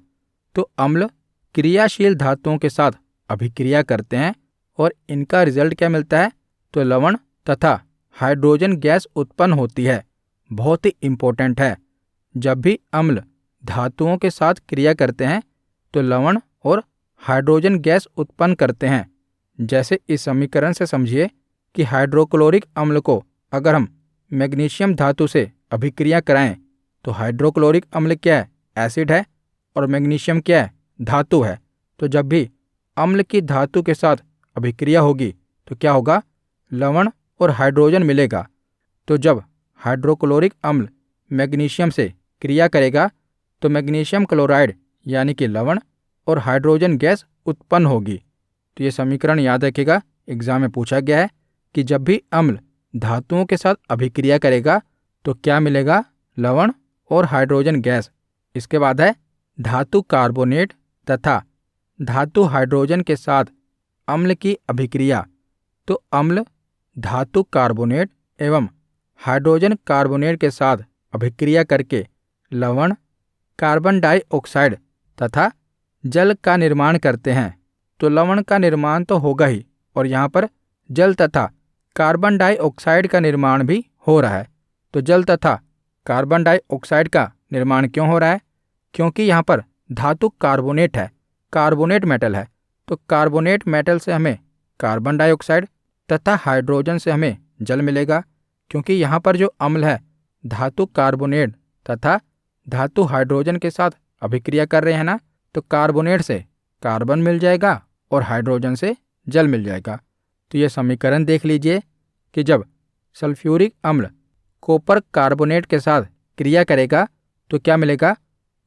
तो अम्ल क्रियाशील धातुओं के साथ अभिक्रिया करते हैं और इनका रिजल्ट क्या मिलता है, तो लवण तथा हाइड्रोजन गैस उत्पन्न होती है। बहुत ही इम्पोर्टेंट है, जब भी अम्ल धातुओं के साथ क्रिया करते हैं तो लवण और हाइड्रोजन गैस उत्पन्न करते हैं। जैसे इस समीकरण से समझिए कि हाइड्रोक्लोरिक अम्ल को अगर हम मैग्नीशियम धातु से अभिक्रिया कराएं तो हाइड्रोक्लोरिक अम्ल क्या है, एसिड है, और मैग्नीशियम क्या है, धातु है। तो जब भी अम्ल की धातु के साथ अभिक्रिया होगी तो क्या होगा, लवण और हाइड्रोजन मिलेगा। तो जब हाइड्रोक्लोरिक अम्ल मैग्नीशियम से क्रिया करेगा तो मैग्नीशियम क्लोराइड यानी कि लवण और हाइड्रोजन गैस उत्पन्न होगी। तो ये समीकरण याद रखिएगा, एग्जाम में पूछा गया है कि जब भी अम्ल धातुओं के साथ अभिक्रिया करेगा तो क्या मिलेगा, लवण और हाइड्रोजन गैस। इसके बाद है धातु कार्बोनेट तथा धातु हाइड्रोजन के साथ अम्ल की अभिक्रिया। तो अम्ल धातु कार्बोनेट एवं हाइड्रोजन कार्बोनेट के साथ अभिक्रिया करके लवण, कार्बन डाइऑक्साइड तथा जल का निर्माण करते हैं। तो लवण का निर्माण तो होगा ही, और यहाँ पर जल तथा कार्बन डाइऑक्साइड का निर्माण भी हो रहा है। तो जल तथा कार्बन डाइऑक्साइड का निर्माण क्यों हो रहा है, क्योंकि यहाँ पर धातु कार्बोनेट है, कार्बोनेट मेटल है। तो कार्बोनेट मेटल से हमें कार्बन डाइऑक्साइड तथा हाइड्रोजन से हमें जल मिलेगा, क्योंकि यहाँ पर जो अम्ल है धातु कार्बोनेट तथा धातु हाइड्रोजन के साथ अभिक्रिया कर रहे हैं ना, तो कार्बोनेट से कार्बन मिल जाएगा और हाइड्रोजन से जल मिल जाएगा। तो ये समीकरण देख लीजिए कि जब सल्फ्यूरिक अम्ल कॉपर कार्बोनेट के साथ क्रिया करेगा तो क्या मिलेगा,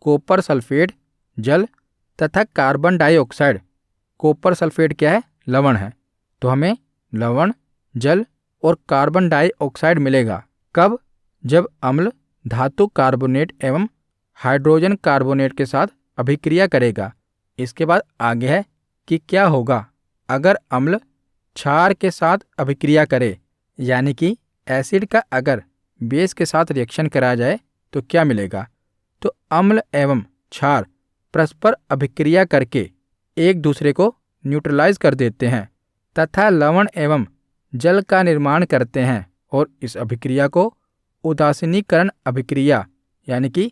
कॉपर सल्फेट जल तथा कार्बन डाइऑक्साइड। कॉपर सल्फेट क्या है, लवण है, तो हमें लवण, जल और कार्बन डाइऑक्साइड मिलेगा। कब? जब अम्ल धातु कार्बोनेट एवं हाइड्रोजन कार्बोनेट के साथ अभिक्रिया करेगा। इसके बाद आगे है कि क्या होगा अगर अम्ल क्षार के साथ अभिक्रिया करे, यानी कि एसिड का अगर बेस के साथ रिएक्शन कराया जाए तो क्या मिलेगा। तो अम्ल एवं क्षार परस्पर अभिक्रिया करके एक दूसरे को न्यूट्रलाइज कर देते हैं तथा लवण एवं जल का निर्माण करते हैं, और इस अभिक्रिया को उदासीनीकरण अभिक्रिया यानी कि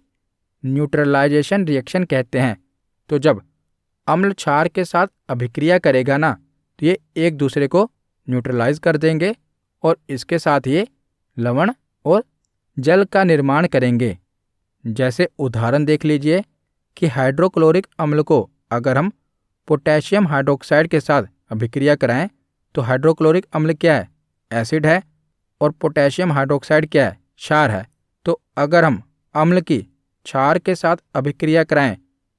न्यूट्रलाइजेशन रिएक्शन कहते हैं। तो जब अम्ल क्षार के साथ अभिक्रिया करेगा ना, तो ये एक दूसरे को न्यूट्रलाइज कर देंगे और इसके साथ ये लवण और जल का निर्माण करेंगे। जैसे उदाहरण देख लीजिए कि हाइड्रोक्लोरिक अम्ल को अगर हम पोटेशियम हाइड्रोक्साइड के साथ अभिक्रिया कराएं तो हाइड्रोक्लोरिक अम्ल क्या है? एसिड है, और पोटेशियम हाइड्रोक्साइड क्या है? क्षार है। तो अगर हम अम्ल की क्षार के साथ अभिक्रिया कराएं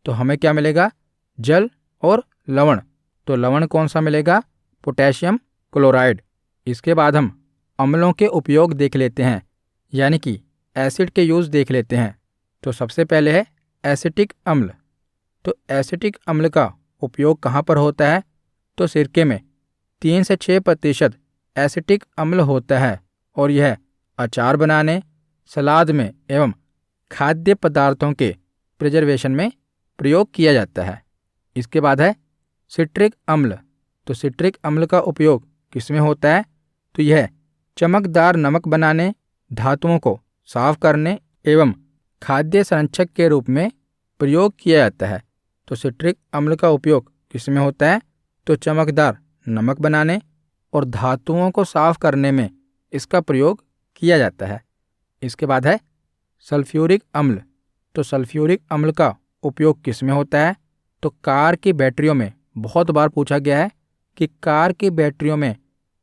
तो हमें क्या मिलेगा? जल और लवण। तो लवण कौन सा मिलेगा? Potassium chloride. इसके बाद हम अम्लों के उपयोग देख लेते हैं, यानी कि एसिड के यूज़ देख लेते हैं। तो सबसे पहले है एसिटिक अम्ल। तो एसिटिक अम्ल का उपयोग कहाँ पर होता है? तो सिरके में 3 से 6% एसिटिक अम्ल होता है, और यह अचार बनाने, सलाद में एवं खाद्य पदार्थों के प्रिजर्वेशन में प्रयोग किया जाता है। इसके बाद है सिट्रिक अम्ल। तो सिट्रिक अम्ल का उपयोग किसमें होता है? तो यह चमकदार नमक बनाने, धातुओं को साफ करने एवं खाद्य संरक्षक के रूप में प्रयोग किया जाता है। तो सिट्रिक अम्ल का उपयोग किसमें होता है? तो चमकदार नमक बनाने और धातुओं को साफ करने में इसका प्रयोग किया जाता है। इसके बाद है सल्फ्यूरिक अम्ल। तो सल्फ्यूरिक अम्ल का उपयोग किसमें होता है? तो कार की बैटरियों में बहुत बार पूछा गया है कि कार की बैटरियों में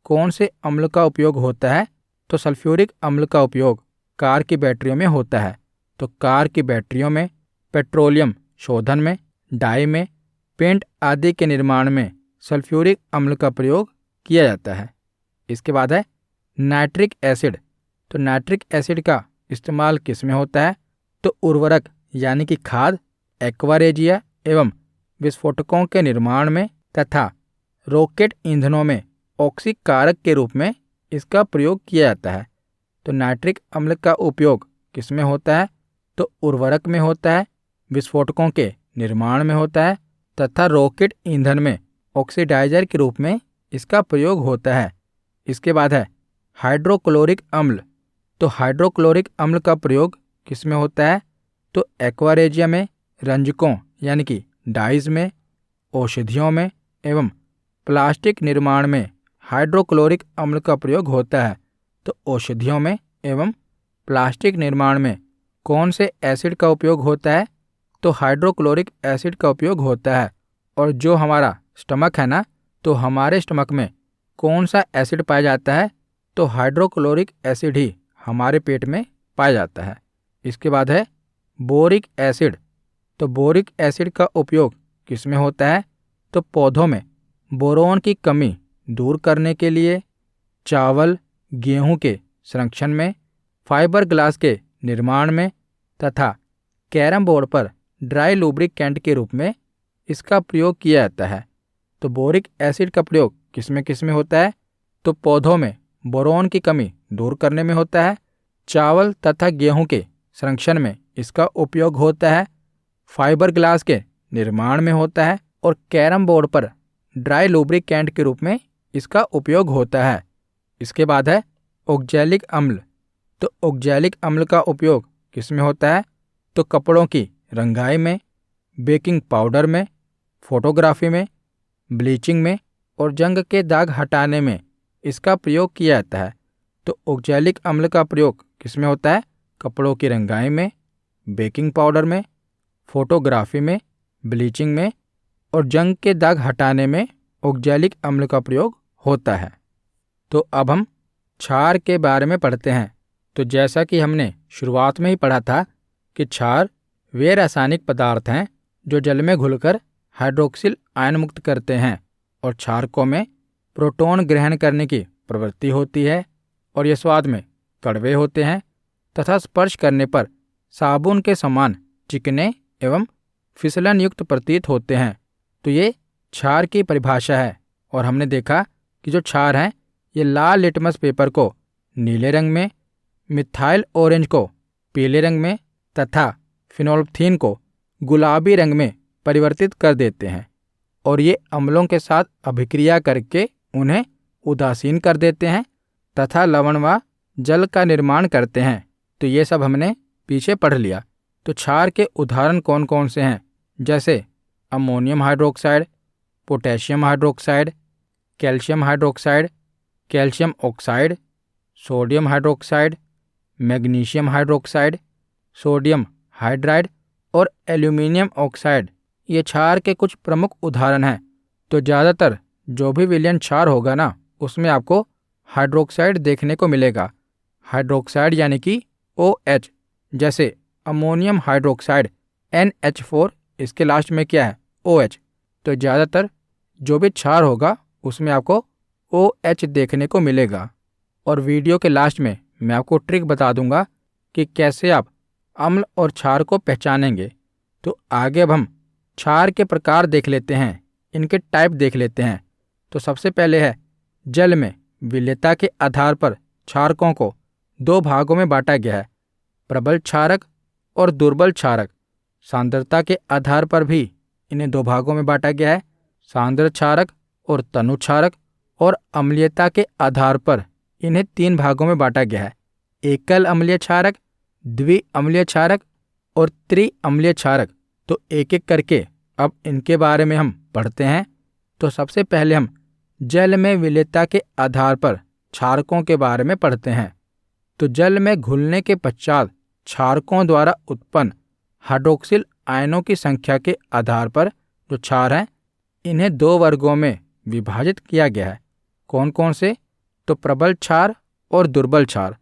कौन से अम्ल का उपयोग होता है? तो सल्फ्यूरिक अम्ल का उपयोग कार की बैटरियों में होता है। तो कार की बैटरियों में, पेट्रोलियम शोधन में, डाई में, पेंट आदि के निर्माण में सल्फ्यूरिक अम्ल का प्रयोग किया जाता है। इसके बाद है नाइट्रिक एसिड। तो नाइट्रिक एसिड का इस्तेमाल किस में होता है? तो उर्वरक यानी कि खाद, एक्वारेजिया एवं विस्फोटकों के निर्माण में तथा रॉकेट ईंधनों में ऑक्सीकारक के रूप में इसका प्रयोग किया जाता है। तो नाइट्रिक अम्ल का उपयोग किस में होता है? तो उर्वरक में होता है, विस्फोटकों के निर्माण में होता है तथा रॉकेट ईंधन में ऑक्सीडाइजर के रूप में इसका प्रयोग होता है। इसके बाद है हाइड्रोक्लोरिक अम्ल। तो हाइड्रोक्लोरिक अम्ल का प्रयोग किस में होता है? तो एक्वारेजिया में, रंजकों यानी कि डाइज में, औषधियों में एवं प्लास्टिक निर्माण में हाइड्रोक्लोरिक अम्ल का प्रयोग होता है। तो औषधियों में एवं प्लास्टिक निर्माण में कौन से एसिड का उपयोग होता है? तो हाइड्रोक्लोरिक एसिड का उपयोग होता है। और जो हमारा स्टमक है ना, तो हमारे स्टमक में कौन सा एसिड पाया जाता है? तो हाइड्रोक्लोरिक एसिड ही हमारे पेट में पाया जाता है। इसके बाद है बोरिक एसिड। तो बोरिक एसिड का उपयोग किस में होता है? तो पौधों में बोरोन की कमी दूर करने के लिए, चावल गेहूं के संरक्षण में, फाइबर ग्लास के निर्माण में तथा कैरम बोर्ड पर ड्राई लुब्रिकेंट के रूप में इसका प्रयोग किया जाता है। तो बोरिक एसिड का प्रयोग किस में होता है? तो पौधों में बोरोन की कमी दूर करने में होता है, चावल तथा गेहूं के संरक्षण में इसका उपयोग होता है, फाइबर ग्लास के निर्माण में होता है और कैरम बोर्ड पर ड्राई लुब्रिकेंट के रूप में इसका उपयोग होता है। इसके बाद है ऑक्जेलिक अम्ल। तो ऑक्जेलिक अम्ल का उपयोग किस में होता है? तो कपड़ों की रंगाई में, बेकिंग पाउडर में, फोटोग्राफी में, ब्लीचिंग में और जंग के दाग हटाने में इसका प्रयोग किया जाता है। तो ऑक्जेलिक अम्ल का प्रयोग किस में होता है? कपड़ों की रंगाई में, बेकिंग पाउडर में, फोटोग्राफी में, ब्लीचिंग में और जंग के दाग हटाने में ऑक्जेलिक अम्ल का प्रयोग होता है। तो अब हम क्षार के बारे में पढ़ते हैं। तो जैसा कि हमने शुरुआत में ही पढ़ा था कि क्षार वे रासायनिक पदार्थ हैं जो जल में घुलकर हाइड्रोक्सिल आयन मुक्त करते हैं और क्षारकों में प्रोटॉन ग्रहण करने की प्रवृत्ति होती है और ये स्वाद में कड़वे होते हैं तथा स्पर्श करने पर साबुन के समान चिकने एवं फिसलन युक्त प्रतीत होते हैं। तो ये क्षार की परिभाषा है। और हमने देखा कि जो क्षार हैं ये लाल लिटमस पेपर को नीले रंग में, मिथाइल ऑरेंज को पीले रंग में तथा फिनोल्फथीन को गुलाबी रंग में परिवर्तित कर देते हैं और ये अम्लों के साथ अभिक्रिया करके उन्हें उदासीन कर देते हैं तथा लवण व जल का निर्माण करते हैं। तो ये सब हमने पीछे पढ़ लिया। तो क्षार के उदाहरण कौन कौन से हैं? जैसे ammonium hydroxide, potassium hydroxide, calcium hydroxide, calcium oxide, sodium hydroxide, magnesium hydroxide, sodium hydride और एल्यूमिनियम ऑक्साइड। ये क्षार के कुछ प्रमुख उदाहरण हैं। तो ज़्यादातर जो भी विलयन क्षार होगा ना, उसमें आपको हाइड्रोक्साइड देखने को मिलेगा। हाइड्रोक्साइड यानी कि OH, जैसे अमोनियम हाइड्रोक्साइड NH4, इसके लास्ट में क्या है? OH। तो ज़्यादातर जो भी क्षार होगा उसमें आपको OH देखने को मिलेगा। और वीडियो के लास्ट में मैं आपको ट्रिक बता दूंगा कि कैसे आप अम्ल और क्षार को पहचानेंगे। तो आगे अब हम क्षार के प्रकार देख लेते हैं, इनके टाइप देख लेते हैं। तो सबसे पहले है जल में विलेयता के आधार पर क्षारकों को दो भागों में बांटा गया है, प्रबल क्षारक और दुर्बल क्षारक। सांद्रता के आधार पर भी इन्हें दो भागों में बांटा गया है, सांद्र क्षारक और तनु क्षारक। और अम्लीयता के आधार पर इन्हें तीन भागों में बांटा गया है, एकल अम्लीय क्षारक, द्विअम्लीय क्षारक और त्रिअम्लीय क्षारक। तो एक एक करके अब इनके बारे में हम पढ़ते हैं। तो सबसे पहले हम जल में विलेयता के आधार पर क्षारकों के बारे में पढ़ते हैं। तो जल में घुलने के पश्चात क्षारकों द्वारा उत्पन्न हाइड्रोक्सिल आयनों की संख्या के आधार पर जो क्षार हैं इन्हें दो वर्गों में विभाजित किया गया है। कौन कौन से? तो प्रबल क्षार और दुर्बल क्षार।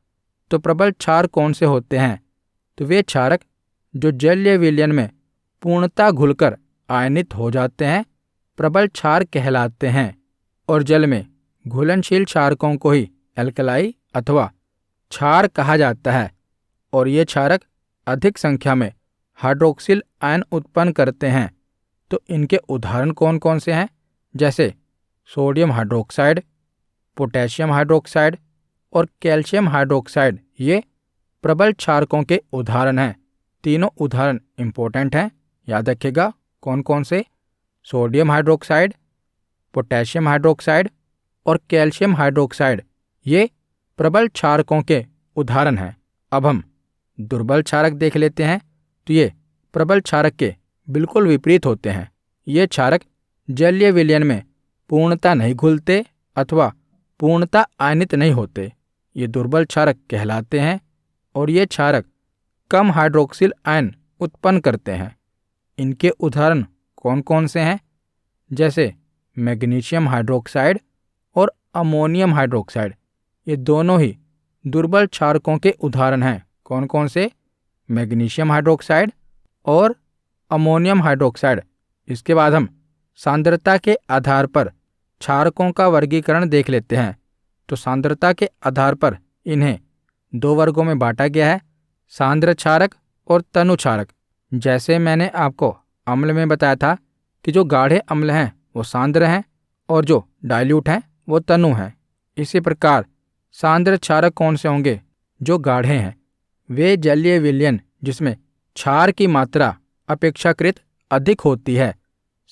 तो प्रबल क्षार कौन से होते हैं? तो वे क्षारक जो जलीय विलयन में पूर्णतः घुलकर आयनित हो जाते हैं प्रबल क्षार कहलाते हैं। और जल में घुलनशील क्षारकों को ही एल्कलाई अथवा क्षार कहा जाता है। और ये क्षारक अधिक संख्या में हाइड्रोक्सिल आयन उत्पन्न करते हैं। तो इनके उदाहरण कौन कौन से हैं? जैसे सोडियम हाइड्रोक्साइड, पोटेशियम हाइड्रोक्साइड और कैल्शियम हाइड्रोक्साइड। ये प्रबल क्षारकों के उदाहरण हैं। तीनों उदाहरण इंपॉर्टेंट हैं, याद रखिएगा। कौन कौन से? सोडियम हाइड्रोक्साइड, पोटेशियम हाइड्रोक्साइड और कैल्शियम हाइड्रोक्साइड, ये प्रबल क्षारकों के उदाहरण हैं। अब हम दुर्बल क्षारक देख लेते हैं। तो ये प्रबल क्षारक के बिल्कुल विपरीत होते हैं। ये क्षारक जलीय विलयन में पूर्णतः नहीं घुलते अथवा पूर्णतः आयनित नहीं होते, ये दुर्बल क्षारक कहलाते हैं। और ये क्षारक कम हाइड्रोक्सिल आयन उत्पन्न करते हैं। इनके उदाहरण कौन कौन से हैं? जैसे मैग्नीशियम हाइड्रोक्साइड और अमोनियम हाइड्रोक्साइड, ये दोनों ही दुर्बल क्षारकों के उदाहरण हैं। कौन कौन से? मैग्नीशियम हाइड्रोक्साइड और अमोनियम हाइड्रोक्साइड। इसके बाद हम सांद्रता के आधार पर क्षारकों का वर्गीकरण देख लेते हैं। तो सांद्रता के आधार पर इन्हें दो वर्गों में बांटा गया है, सांद्र क्षारक और तनु क्षारक। जैसे मैंने आपको अम्ल में बताया था कि जो गाढ़े अम्ल हैं वो सांद्र हैं और जो डाइल्यूट हैं वो तनु हैं। इसी प्रकार सांद्र क्षारक कौन से होंगे? जो गाढ़े हैं। वे जलीय विलयन जिसमें क्षार की मात्रा अपेक्षाकृत अधिक होती है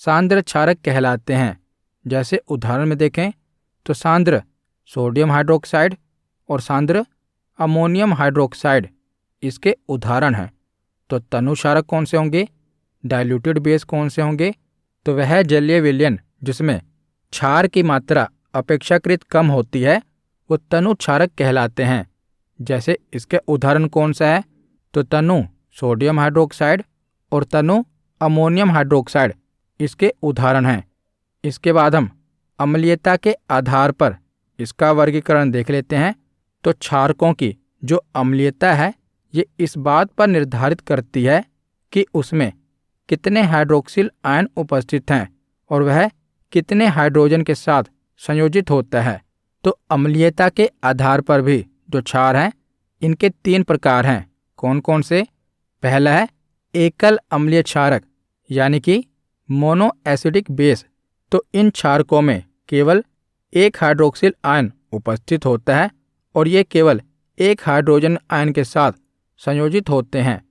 सांद्र क्षारक कहलाते हैं। जैसे उदाहरण में देखें तो सांद्र सोडियम हाइड्रोक्साइड और सांद्र अमोनियम हाइड्रोक्साइड इसके उदाहरण हैं। तो तनु क्षारक कौन से होंगे? डाइल्यूटेड बेस कौन से होंगे? तो वह जलीय विलयन जिसमें क्षार की मात्रा अपेक्षाकृत कम होती है वो तनु क्षारक कहलाते हैं। जैसे इसके उदाहरण कौन सा है? तो तनु सोडियम हाइड्रोक्साइड और तनु अमोनियम हाइड्रोक्साइड इसके उदाहरण हैं। इसके बाद हम अम्लीयता के आधार पर इसका वर्गीकरण देख लेते हैं। तो क्षारकों की जो अम्लीयता है ये इस बात पर निर्धारित करती है कि उसमें कितने हाइड्रोक्सिल आयन उपस्थित हैं और वह कितने हाइड्रोजन के साथ संयोजित होता है। तो अम्लीयता के आधार पर भी जो क्षार हैं इनके 3 प्रकार हैं। कौन कौन से? पहला है एकल अम्लीय क्षारक यानी कि मोनो एसिडिक बेस। तो इन क्षारकों में केवल एक हाइड्रोक्सिल आयन उपस्थित होता है और ये केवल एक हाइड्रोजन आयन के साथ संयोजित होते हैं।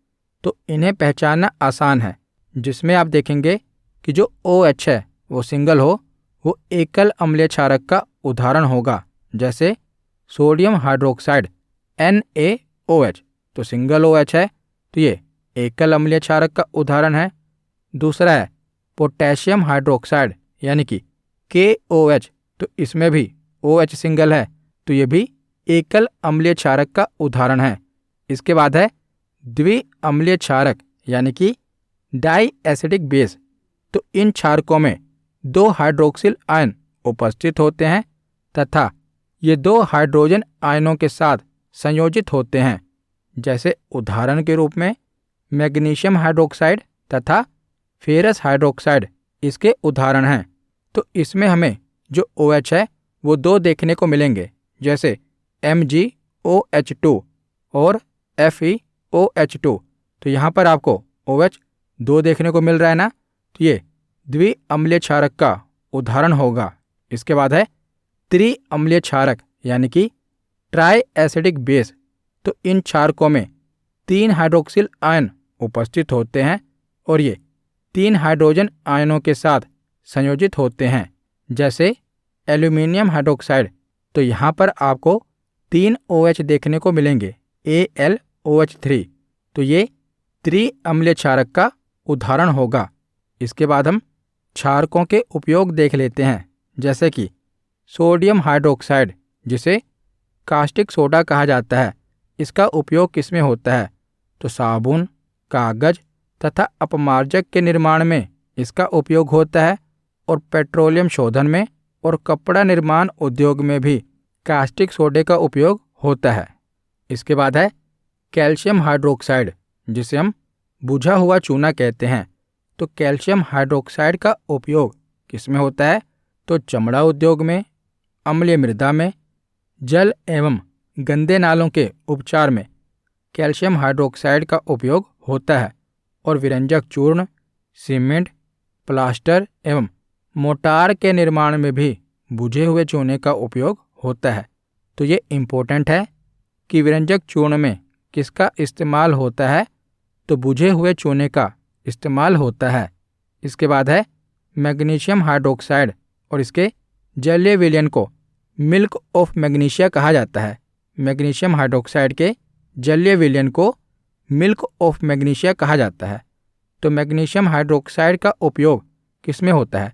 तो इन्हें पहचानना आसान है, जिसमें आप देखेंगे कि जो OH है वो सिंगल हो, वो एकल अम्लीय क्षारक का उदाहरण होगा। जैसे सोडियम हाइड्रोक्साइड NaOH, तो सिंगल OH है, तो ये एकल अम्लीय क्षारक का उदाहरण है। दूसरा है पोटेशियम हाइड्रोक्साइड यानी कि KOH, तो इसमें भी OH सिंगल है, तो ये भी एकल अम्लीय क्षारक का उदाहरण है। इसके बाद है द्विअम्लीय क्षारक यानी कि डाई एसिडिक बेस। तो इन क्षारकों में 2 हाइड्रोक्सिल आयन उपस्थित होते हैं तथा ये 2 हाइड्रोजन आयनों के साथ संयोजित होते हैं। जैसे उदाहरण के रूप में मैग्नीशियम हाइड्रोक्साइड तथा फेरस हाइड्रोक्साइड इसके उदाहरण हैं। तो इसमें हमें जो OH है वो 2 देखने को मिलेंगे, जैसे MgOH2 और FeOH2। तो यहाँ पर आपको OH 2 देखने को मिल रहा है ना, तो ये द्विअम्लीय क्षारक का उदाहरण होगा। इसके बाद है त्रिअम्लीय क्षारक यानी कि ट्राई एसिडिक बेस। तो इन क्षारकों में 3 हाइड्रोक्सिल आयन उपस्थित होते हैं और ये 3 हाइड्रोजन आयनों के साथ संयोजित होते हैं। जैसे एल्यूमिनियम हाइड्रोक्साइड, तो यहाँ पर आपको 3 OH देखने को मिलेंगे, AlOH3। तो ये त्रिअम्लीय क्षारक का उदाहरण होगा। इसके बाद हम क्षारकों के उपयोग देख लेते हैं। जैसे कि सोडियम हाइड्रोक्साइड, जिसे कास्टिक सोडा कहा जाता है, इसका उपयोग किस में होता है? तो साबुन, कागज तथा अपमार्जक के निर्माण में इसका उपयोग होता है और पेट्रोलियम शोधन में और कपड़ा निर्माण उद्योग में भी कास्टिक सोडे का उपयोग होता है। इसके बाद है कैल्शियम हाइड्रोक्साइड, जिसे हम बुझा हुआ चूना कहते हैं। तो कैल्शियम हाइड्रोक्साइड का उपयोग किस में होता है? तो चमड़ा उद्योग में, अम्लीय मृदा में, जल एवं गंदे नालों के उपचार में कैल्शियम हाइड्रोक्साइड का उपयोग होता है और विरंजक चूर्ण, सीमेंट, प्लास्टर एवं मोटार के निर्माण में भी बुझे हुए चूने का उपयोग होता है। तो ये इम्पोर्टेंट है कि विरंजक चूर्ण में किसका इस्तेमाल होता है? तो बुझे हुए चूने का इस्तेमाल होता है। इसके बाद है मैग्नीशियम हाइड्रोक्साइड और इसके जलीय विलयन को मिल्क ऑफ मैग्नीशिया कहा जाता है। मैग्नीशियम हाइड्रोक्साइड के जलीय विलयन को मिल्क ऑफ मैग्नीशिया कहा जाता है। तो मैग्नीशियम हाइड्रोक्साइड का उपयोग किस में होता है?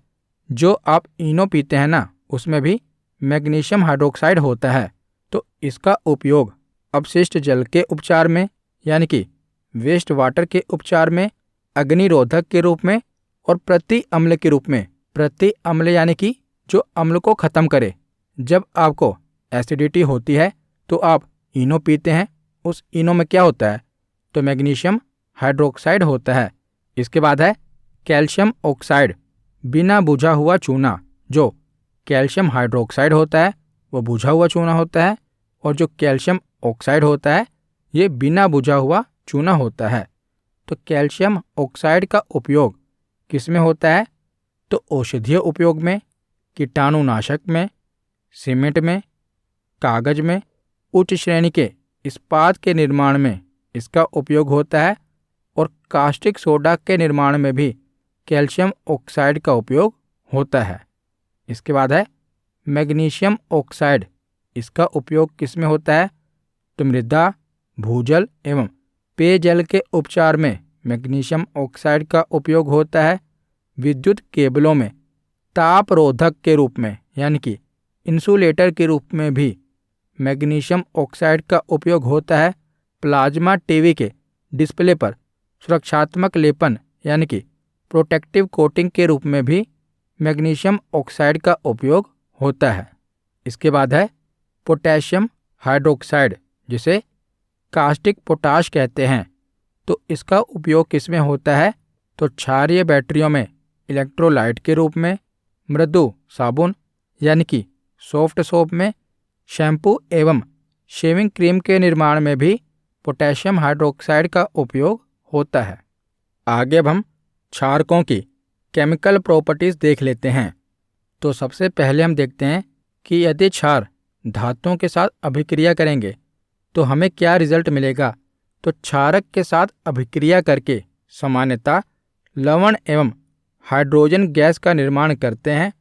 जो आप इनो पीते हैं ना, उसमें भी मैग्नीशियम हाइड्रोक्साइड होता है। तो इसका उपयोग अपशिष्ट जल के उपचार में यानी कि वेस्ट वाटर के उपचार में, अग्निरोधक के रूप में और प्रति अम्ल के रूप में। प्रति अम्ल यानी कि जो अम्ल को खत्म करे। जब आपको एसिडिटी होती है तो आप इनो पीते हैं, उस इनो में क्या होता है? तो मैग्नीशियम हाइड्रोक्साइड होता है। इसके बाद है कैल्शियम ऑक्साइड, बिना बुझा हुआ चूना। जो कैल्शियम हाइड्रोक्साइड होता है वो बुझा हुआ चूना होता है और जो कैल्शियम ऑक्साइड होता है ये बिना बुझा हुआ चूना होता है। तो कैल्शियम ऑक्साइड का उपयोग किस में होता है? तो औषधीय उपयोग में, कीटाणुनाशक में, सीमेंट में, कागज में, उच्च श्रेणी के इस्पात के निर्माण में इसका उपयोग होता है और कास्टिक सोडा के निर्माण में भी कैल्शियम ऑक्साइड का उपयोग होता है। इसके बाद है मैग्नीशियम ऑक्साइड। इसका उपयोग किस में होता है? तो मृदा, भूजल एवं पेयजल के उपचार में मैग्नीशियम ऑक्साइड का उपयोग होता है। विद्युत केबलों में तापरोधक के रूप में यानी कि इंसुलेटर के रूप में भी मैग्नीशियम ऑक्साइड का उपयोग होता है। प्लाज्मा टीवी के डिस्प्ले पर सुरक्षात्मक लेपन यानी कि प्रोटेक्टिव कोटिंग के रूप में भी मैग्नीशियम ऑक्साइड का उपयोग होता है। इसके बाद है पोटेशियम हाइड्रोक्साइड, जिसे कास्टिक पोटाश कहते हैं। तो इसका उपयोग किस में होता है? तो क्षारीय बैटरियों में इलेक्ट्रोलाइट के रूप में, मृदु साबुन यानी कि सॉफ्ट सोप में शैम्पू एवं शेविंग क्रीम के निर्माण में भी पोटेशियम हाइड्रोक्साइड का उपयोग होता है। आगे अब हम क्षारकों की केमिकल प्रॉपर्टीज़ देख लेते हैं। तो सबसे पहले हम देखते हैं कि यदि क्षार धातुओं के साथ अभिक्रिया करेंगे तो हमें क्या रिजल्ट मिलेगा। तो क्षारक के साथ अभिक्रिया करके सामान्यतः लवण एवं हाइड्रोजन गैस का निर्माण करते हैं,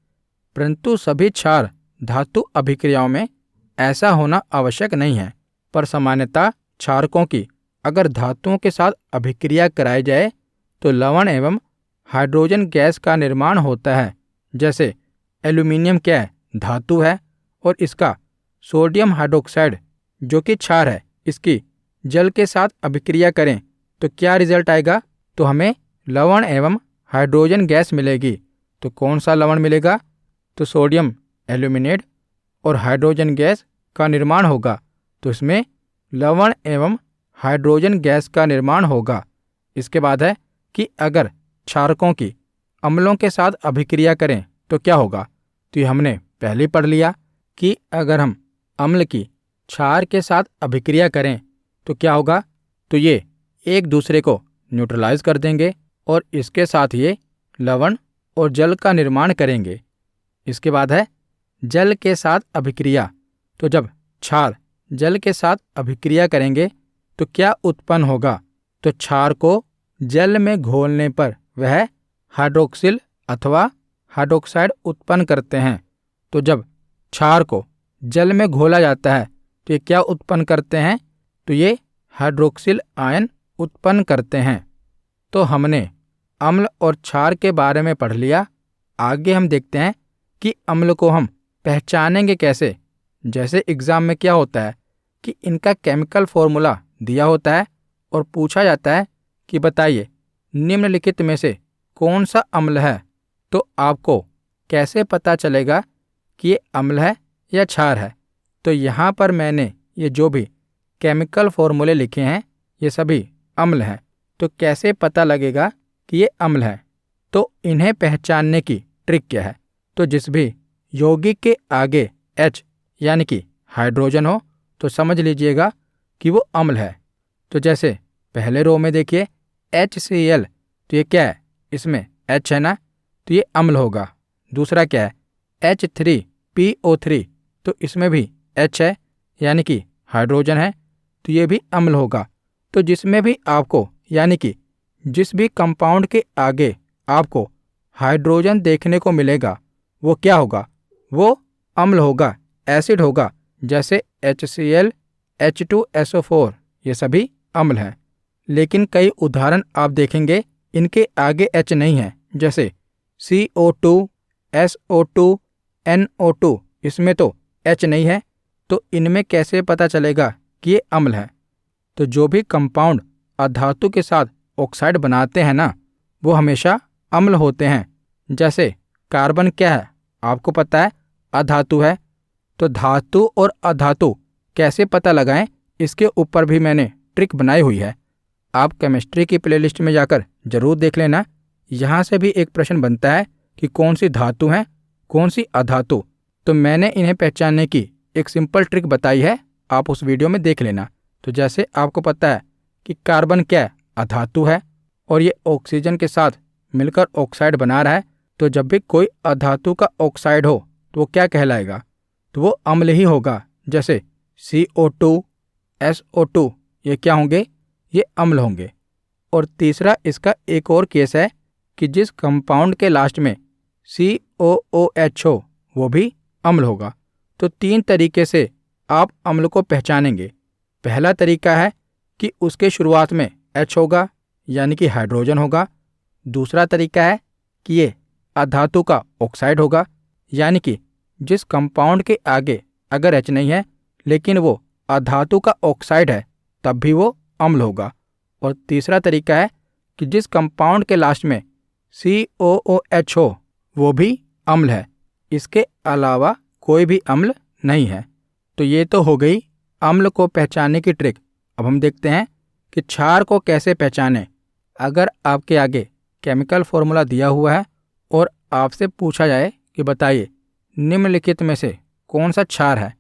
परंतु सभी क्षार धातु अभिक्रियाओं में ऐसा होना आवश्यक नहीं है। पर सामान्यतः क्षारकों की अगर धातुओं के साथ अभिक्रिया कराई जाए तो लवण एवं हाइड्रोजन गैस का निर्माण होता है। जैसे एल्यूमीनियम क्या है, धातु है, और इसका सोडियम हाइड्रोक्साइड जो कि क्षार है, इसकी जल के साथ अभिक्रिया करें तो क्या रिजल्ट आएगा। तो हमें लवण एवं हाइड्रोजन गैस मिलेगी। तो कौन सा लवण मिलेगा, तो सोडियम एल्यूमिनेट, और हाइड्रोजन गैस का निर्माण होगा। तो इसमें लवण एवं हाइड्रोजन गैस का निर्माण होगा। इसके बाद है कि अगर क्षारकों की अम्लों के साथ अभिक्रिया करें तो क्या होगा। तो ये हमने पहले पढ़ लिया कि अगर हम अम्ल की क्षार के साथ अभिक्रिया करें तो क्या होगा। तो ये एक दूसरे को न्यूट्रलाइज कर देंगे और इसके साथ ये लवण और जल का निर्माण करेंगे। इसके बाद है जल के साथ अभिक्रिया। तो जब क्षार जल के साथ अभिक्रिया करेंगे तो क्या उत्पन्न होगा। तो क्षार को जल में घोलने पर वह हाइड्रोक्सिल अथवा हाइड्रोक्साइड उत्पन्न करते हैं। तो जब क्षार को जल में घोला जाता है तो ये क्या उत्पन्न करते हैं। तो ये हाइड्रोक्सिल आयन उत्पन्न करते हैं। तो हमने अम्ल और क्षार के बारे में पढ़ लिया। आगे हम देखते हैं कि अम्ल को हम पहचानेंगे कैसे। जैसे एग्ज़ाम में क्या होता है कि इनका केमिकल फॉर्मूला दिया होता है और पूछा जाता है कि बताइए निम्नलिखित में से कौन सा अम्ल है। तो आपको कैसे पता चलेगा कि ये अम्ल है या क्षार है। तो यहाँ पर मैंने ये जो भी केमिकल फॉर्मूले लिखे हैं ये सभी अम्ल हैं। तो कैसे पता लगेगा कि ये अम्ल है। तो इन्हें पहचानने की ट्रिक क्या है। तो जिस भी यौगिक के आगे H यानी कि हाइड्रोजन हो तो समझ लीजिएगा कि वो अम्ल है। तो जैसे पहले रो में देखिए HCl, तो ये क्या है, इसमें H है ना, तो ये अम्ल होगा। दूसरा क्या है H3PO3, तो इसमें भी H है यानी कि हाइड्रोजन है, तो ये भी अम्ल होगा। तो जिसमें भी आपको यानी कि जिस भी कंपाउंड के आगे आपको हाइड्रोजन देखने को मिलेगा वो क्या होगा, वो अम्ल होगा, एसिड होगा। जैसे HCl, H2SO4 ये सभी अम्ल हैं। लेकिन कई उदाहरण आप देखेंगे इनके आगे H नहीं है। जैसे CO2, SO2, NO2 इसमें तो H नहीं है। तो इनमें कैसे पता चलेगा कि ये अम्ल है। तो जो भी कंपाउंड अधातु के साथ ऑक्साइड बनाते हैं ना वो हमेशा अम्ल होते हैं। जैसे कार्बन क्या है, आपको पता है अधातु है। तो धातु और अधातु कैसे पता लगाएं, इसके ऊपर भी मैंने ट्रिक बनाई हुई है। आप केमिस्ट्री की प्लेलिस्ट में जाकर जरूर देख लेना। यहाँ से भी एक प्रश्न बनता है कि कौन सी धातु है कौन सी अधातु। तो मैंने इन्हें पहचानने की एक सिंपल ट्रिक बताई है, आप उस वीडियो में देख लेना। तो जैसे आपको पता है कि कार्बन क्या है, अधातु है और ये ऑक्सीजन के साथ मिलकर ऑक्साइड बना रहा है। तो जब भी कोई अधातु का ऑक्साइड हो तो वो क्या कहलाएगा, तो वो अम्ल ही होगा। जैसे CO2, SO2 ये क्या होंगे, ये अम्ल होंगे। और तीसरा इसका एक और केस है कि जिस कंपाउंड के लास्ट में COOH हो वो भी अम्ल होगा। तो 3 तरीके से आप अम्ल को पहचानेंगे। पहला तरीका है कि उसके शुरुआत में H होगा यानी कि हाइड्रोजन होगा। दूसरा तरीका है कि ये अधातु का ऑक्साइड होगा यानी कि जिस कंपाउंड के आगे अगर H नहीं है लेकिन वो अधातु का ऑक्साइड है तब भी वो अम्ल होगा। और तीसरा तरीका है कि जिस कंपाउंड के लास्ट में COOH हो वो भी अम्ल है। इसके अलावा कोई भी अम्ल नहीं है। तो ये तो हो गई अम्ल को पहचानने की ट्रिक। अब हम देखते हैं कि क्षार को कैसे पहचानें। अगर आपके आगे केमिकल फॉर्मूला दिया हुआ है और आपसे पूछा जाए कि बताइए निम्नलिखित में से कौन सा क्षार है,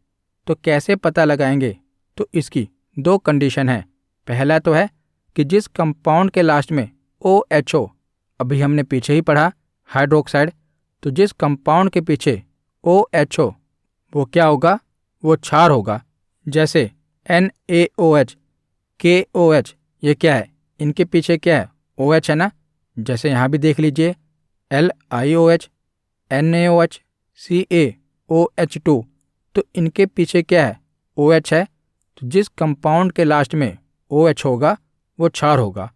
तो कैसे पता लगाएंगे? तो इसकी दो कंडीशन है। पहला तो है कि जिस कंपाउंड के लास्ट में OHO, अभी हमने पीछे ही पढ़ा हाइड्रोक्साइड, तो जिस कंपाउंड के पीछे OHO वो क्या होगा? वो क्षार होगा। जैसे NaOH, KOH, ये क्या है? इनके पीछे क्या है? OH है ना। जैसे यहाँ भी देख लीजिए LiOH, NaOH, CaOH2, तो इनके पीछे क्या है? OH है। तो जिस कंपाउंड के लास्ट में OH होगा वो क्षार होगा।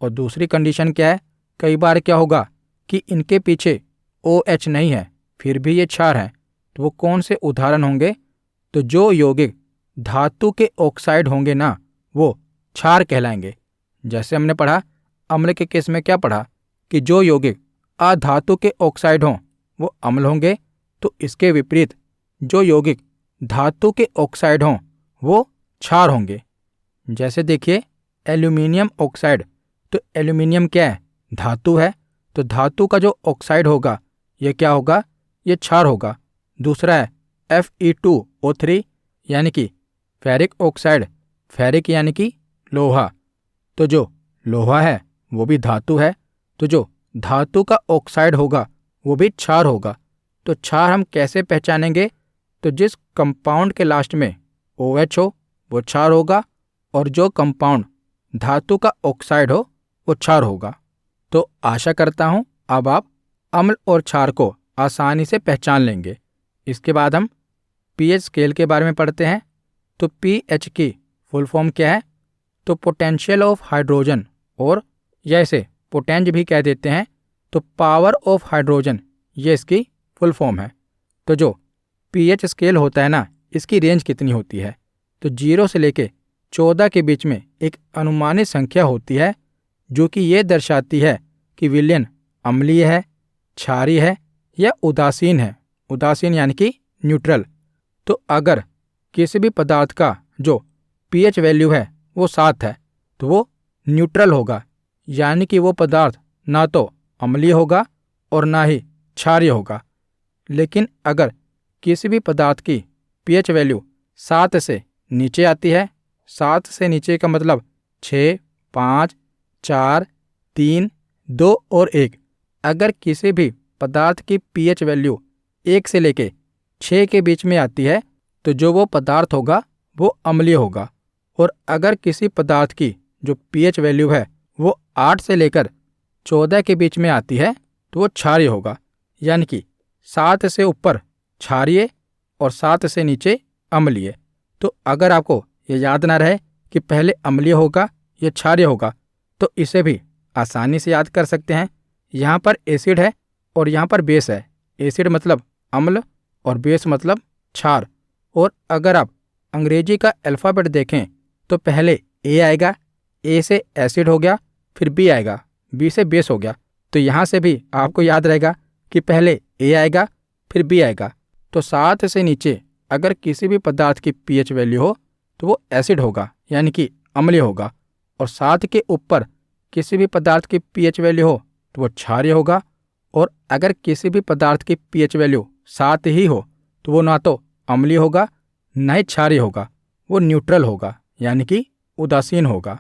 और दूसरी कंडीशन क्या है? कई बार क्या होगा कि इनके पीछे OH नहीं है फिर भी ये क्षार है। तो वो कौन से उदाहरण होंगे? तो जो यौगिक धातु के ऑक्साइड होंगे ना, वो क्षार कहलाएंगे। जैसे हमने पढ़ा अम्ल के केस में क्या पढ़ा कि जो यौगिक अधातु के ऑक्साइड हों वो अम्ल होंगे। तो इसके विपरीत जो यौगिक धातु के ऑक्साइड हों वो क्षार होंगे। जैसे देखिए एल्यूमिनियम ऑक्साइड, तो एल्यूमिनियम क्या है? धातु है। तो धातु का जो ऑक्साइड होगा ये क्या होगा? ये क्षार होगा। दूसरा है Fe2O3 यानी कि फेरिक ऑक्साइड, फेरिक यानी कि लोहा। तो जो लोहा है वो भी धातु है। तो जो धातु का ऑक्साइड होगा वो भी क्षार होगा। तो क्षार हम कैसे पहचानेंगे? तो जिस कंपाउंड के लास्ट में OH हो वो क्षार होगा, और जो कंपाउंड धातु का ऑक्साइड हो वो क्षार होगा। तो आशा करता हूँ अब आप अम्ल और क्षार को आसानी से पहचान लेंगे। इसके बाद हम pH स्केल के बारे में पढ़ते हैं। तो pH की फुल फॉर्म क्या है? तो पोटेंशियल ऑफ हाइड्रोजन, और या इसे पोटेंज भी कह देते हैं, तो पावर ऑफ हाइड्रोजन, ये इसकी फुल फॉर्म है। तो जो pH स्केल होता है ना, इसकी रेंज कितनी होती है? तो 0 से लेके 14 के बीच में एक अनुमानित संख्या होती है जो कि ये दर्शाती है कि विलयन अम्लीय है, क्षारीय है या उदासीन है। उदासीन यानी कि न्यूट्रल। तो अगर किसी भी पदार्थ का जो pH वैल्यू है वो 7 है तो वो न्यूट्रल होगा, यानी कि वो पदार्थ ना तो अम्लीय होगा और ना ही क्षारीय होगा। लेकिन अगर किसी भी पदार्थ की pH वैल्यू 7 से नीचे आती है, 7 से नीचे का मतलब 6, 5, 4, 3, 2 और 1, अगर किसी भी पदार्थ की pH वैल्यू 1 से लेके 6 के बीच में आती है तो जो वो पदार्थ होगा वो अम्लीय होगा। और अगर किसी पदार्थ की जो pH वैल्यू है वो 8 से लेकर 14 के बीच में आती है तो वो क्षारीय होगा, यानी कि 7 से ऊपर क्षारीय और 7 से नीचे अम्लीय। तो अगर आपको ये याद ना रहे कि पहले अम्लीय होगा या क्षारीय होगा तो इसे भी आसानी से याद कर सकते हैं। यहाँ पर एसिड है और यहाँ पर बेस है। एसिड मतलब अम्ल और बेस मतलब क्षार। और अगर आप अंग्रेजी का अल्फ़ाबेट देखें तो पहले ए आएगा, ए से एसिड हो गया, फिर बी आएगा, बी से बेस हो गया। तो यहाँ से भी आपको याद रहेगा कि पहले ए आएगा फिर बी आएगा। तो 7 से नीचे अगर किसी भी पदार्थ की pH वैल्यू हो तो वो एसिड होगा, यानी कि अम्लीय होगा। और 7 के ऊपर किसी भी पदार्थ की pH वैल्यू हो तो वो क्षारीय होगा। और अगर किसी भी पदार्थ की pH वैल्यू 7 ही हो तो वो ना तो अम्लीय होगा ना ही क्षारीय होगा, वो न्यूट्रल होगा, यानी कि उदासीन होगा।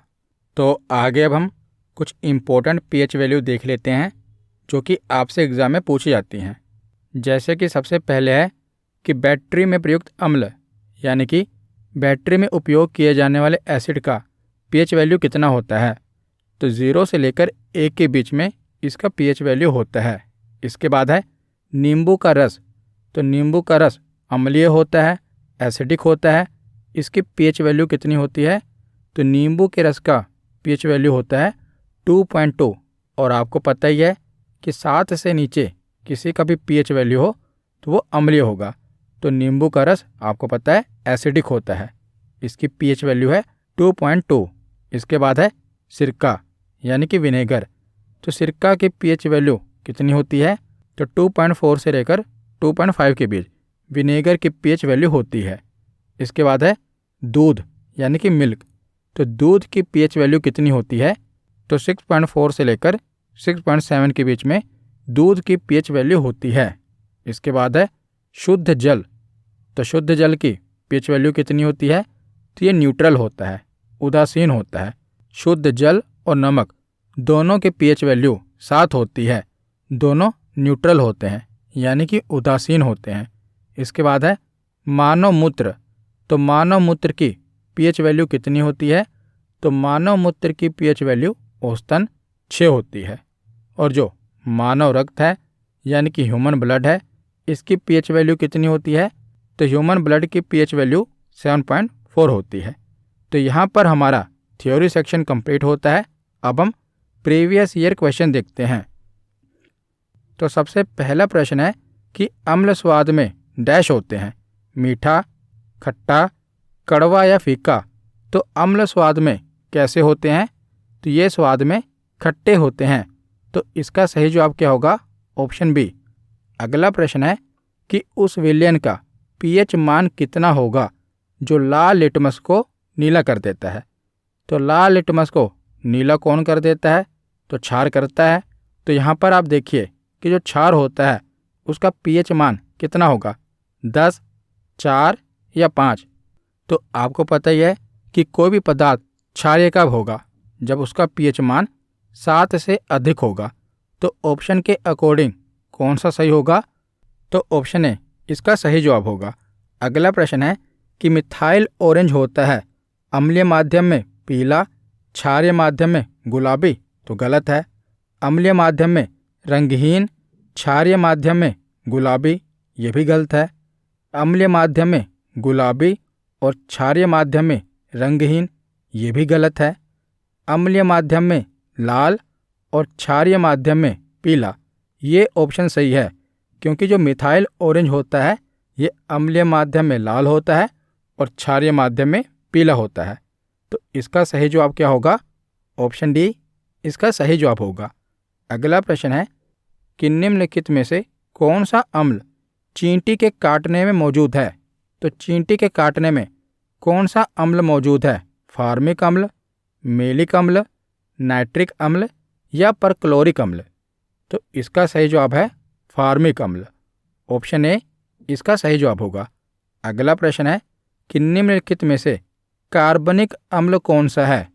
तो आगे अब हम कुछ इम्पोर्टेंट pH वैल्यू देख लेते हैं जो कि आपसे एग्ज़ाम में पूछी जाती हैं। जैसे कि सबसे पहले है कि बैटरी में प्रयुक्त अम्ल, यानी कि बैटरी में उपयोग किए जाने वाले एसिड का pH वैल्यू कितना होता है? तो 0 से लेकर 1 के बीच में इसका pH वैल्यू होता है। इसके बाद है नींबू का रस। तो नींबू का रस अम्लीय होता है, एसिडिक होता है। इसकी pH वैल्यू कितनी होती है? तो नींबू के रस का pH वैल्यू होता है 2.2। और आपको पता ही है कि 7 से नीचे किसी का भी pH वैल्यू हो तो वो अम्लीय होगा। तो नींबू का रस आपको पता है एसिडिक होता है, इसकी pH वैल्यू है 2.2। इसके बाद है सिरका यानी कि विनेगर। तो सिरका की pH वैल्यू कितनी होती है? तो 2.4 से लेकर 2.5 के बीच विनेगर की pH वैल्यू होती है। इसके बाद है दूध यानी कि मिल्क। तो दूध की pH वैल्यू कितनी होती है? तो 6.4 से लेकर 6.7 के बीच में दूध की pH वैल्यू होती है। इसके बाद है शुद्ध जल। तो शुद्ध जल की पीएच वैल्यू कितनी होती है? तो ये न्यूट्रल होता है, उदासीन होता है। शुद्ध जल और नमक दोनों के पीएच वैल्यू 7 होती है, दोनों न्यूट्रल होते हैं यानी कि उदासीन होते हैं। इसके बाद है मानव मूत्र। तो मानव मूत्र की पीएच वैल्यू कितनी होती है? तो मानव मूत्र की पीएच वैल्यू औसतन 6 होती है। और जो मानव रक्त है यानी कि ह्यूमन ब्लड है, इसकी पीएच वैल्यू कितनी होती है? तो ह्यूमन ब्लड की पीएच वैल्यू 7.4 होती है। तो यहाँ पर हमारा थ्योरी सेक्शन कंप्लीट होता है। अब हम प्रीवियस ईयर क्वेश्चन देखते हैं। तो सबसे पहला प्रश्न है कि अम्ल स्वाद में डैश होते हैं, मीठा, खट्टा, कड़वा या फीका। तो अम्ल स्वाद में कैसे होते हैं? तो ये स्वाद में खट्टे होते हैं। तो इसका सही जवाब क्या होगा? Option B. अगला प्रश्न है कि उस विलयन का पीएच मान कितना होगा जो लाल लिटमस को नीला कर देता है? तो लाल लिटमस को नीला कौन कर देता है? तो क्षार करता है। तो यहाँ पर आप देखिए कि जो क्षार होता है उसका पीएच मान कितना होगा? 10, 4 या 5। तो आपको पता ही है कि कोई भी पदार्थ क्षारीय कब होगा? जब उसका पीएच मान 7 से अधिक होगा। तो ऑप्शन के अकॉर्डिंग कौन सा सही होगा? तो ऑप्शन ए इसका सही जवाब होगा। अगला प्रश्न है कि मिथाइल ऑरेंज होता है अम्लीय माध्यम में पीला, क्षारीय माध्यम में गुलाबी। तो गलत है। अम्लीय माध्यम में रंगहीन, क्षारीय माध्यम में गुलाबी, ये भी गलत है। अम्लीय माध्यम में गुलाबी और क्षारीय माध्यम में रंगहीन, ये भी गलत है। अम्लीय माध्यम में लाल और क्षारीय माध्यम में पीला, ये ऑप्शन सही है क्योंकि जो मिथाइल ऑरेंज होता है ये अम्लीय माध्यम में लाल होता है और क्षारीय माध्यम में पीला होता है। तो इसका सही जवाब क्या होगा? ऑप्शन डी इसका सही जवाब होगा। अगला प्रश्न है कि निम्नलिखित में से कौन सा अम्ल चींटी के काटने में मौजूद है? तो चींटी के काटने में कौन सा अम्ल मौजूद है? फार्मिक अम्ल, मेलिक अम्ल, नाइट्रिक अम्ल या परक्लोरिक अम्ल? तो इसका सही जवाब है फार्मिक अम्ल। ऑप्शन ए इसका सही जवाब होगा। अगला प्रश्न है कि निम्नलिखित में से कार्बनिक अम्ल कौन सा है?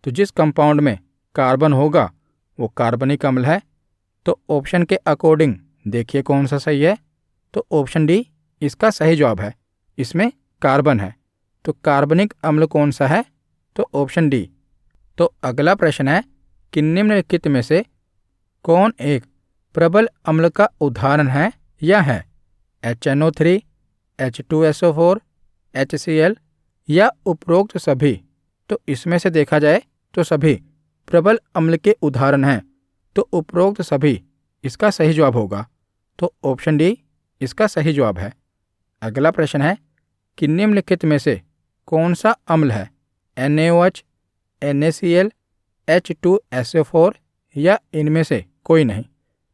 तो जिस कंपाउंड में कार्बन होगा वो कार्बनिक अम्ल है। तो ऑप्शन के अकॉर्डिंग देखिए कौन सा सही है। तो ऑप्शन डी इसका सही जवाब है, इसमें कार्बन है। तो कार्बनिक अम्ल कौन सा है? तो ऑप्शन डी। तो अगला प्रश्न है कि निम्नलिखित में से कौन एक प्रबल अम्ल का उदाहरण है या है? HNO3, H2SO4, HCl या उपरोक्त सभी? तो इसमें से देखा जाए तो सभी प्रबल अम्ल के उदाहरण हैं। तो उपरोक्त सभी इसका सही जवाब होगा। तो ऑप्शन डी इसका सही जवाब है। अगला प्रश्न है कि निम्नलिखित में से कौन सा अम्ल है? NaOH, NaCl, H2SO4 या इनमें से कोई नहीं?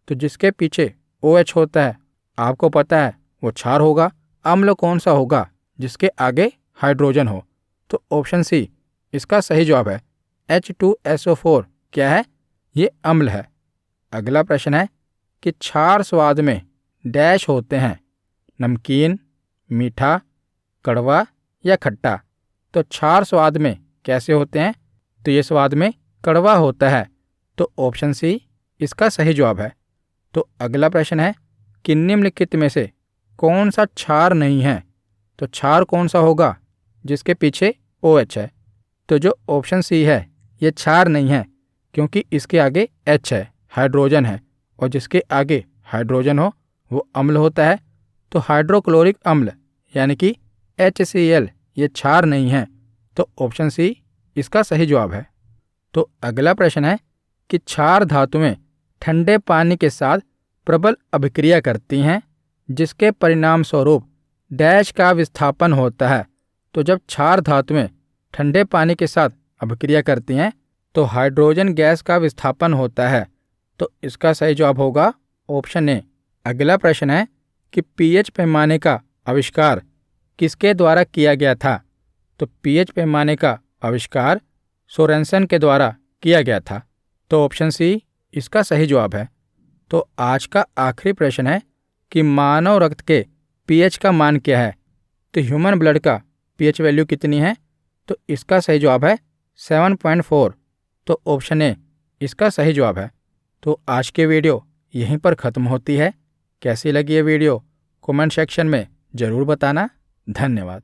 तो जिसके पीछे OH होता है आपको पता है वो क्षार होगा। अम्ल कौन सा होगा? जिसके आगे हाइड्रोजन हो। तो ऑप्शन सी इसका सही जवाब है। H2SO4 क्या है? ये अम्ल है। अगला प्रश्न है कि क्षार स्वाद में डैश होते हैं, नमकीन, मीठा, कड़वा या खट्टा? तो क्षार स्वाद में कैसे होते हैं? तो ये स्वाद में कड़वा होता है। तो ऑप्शन सी इसका सही जवाब है। तो अगला प्रश्न है कि निम्नलिखित में से कौन सा क्षार नहीं है? तो क्षार कौन सा होगा? जिसके पीछे OH है। तो जो ऑप्शन सी है ये क्षार नहीं है क्योंकि इसके आगे H है, हाइड्रोजन है, और जिसके आगे हाइड्रोजन हो वो अम्ल होता है। तो हाइड्रोक्लोरिक अम्ल यानी कि HCl ये क्षार नहीं है। तो ऑप्शन सी इसका सही जवाब है। तो अगला प्रश्न है कि क्षार धातुएं ठंडे पानी के साथ प्रबल अभिक्रिया करती हैं जिसके परिणाम स्वरूप डैश का विस्थापन होता है। तो जब क्षार धातुएं ठंडे पानी के साथ अभिक्रिया करती हैं तो हाइड्रोजन गैस का विस्थापन होता है। तो इसका सही जवाब होगा ऑप्शन ए। अगला प्रश्न है कि पीएच पैमाने का आविष्कार किसके द्वारा किया गया था? तो पीएच पैमाने का आविष्कार सोरेनसन के द्वारा किया गया था। तो ऑप्शन सी इसका सही जवाब है। तो आज का आखिरी प्रश्न है कि मानव रक्त के पीएच का मान क्या है? तो ह्यूमन ब्लड का पीएच वैल्यू कितनी है? तो इसका सही जवाब है 7.4। तो ऑप्शन ए इसका सही जवाब है। तो आज की वीडियो यहीं पर ख़त्म होती है। कैसी लगी ये वीडियो कमेंट सेक्शन में ज़रूर बताना। धन्यवाद।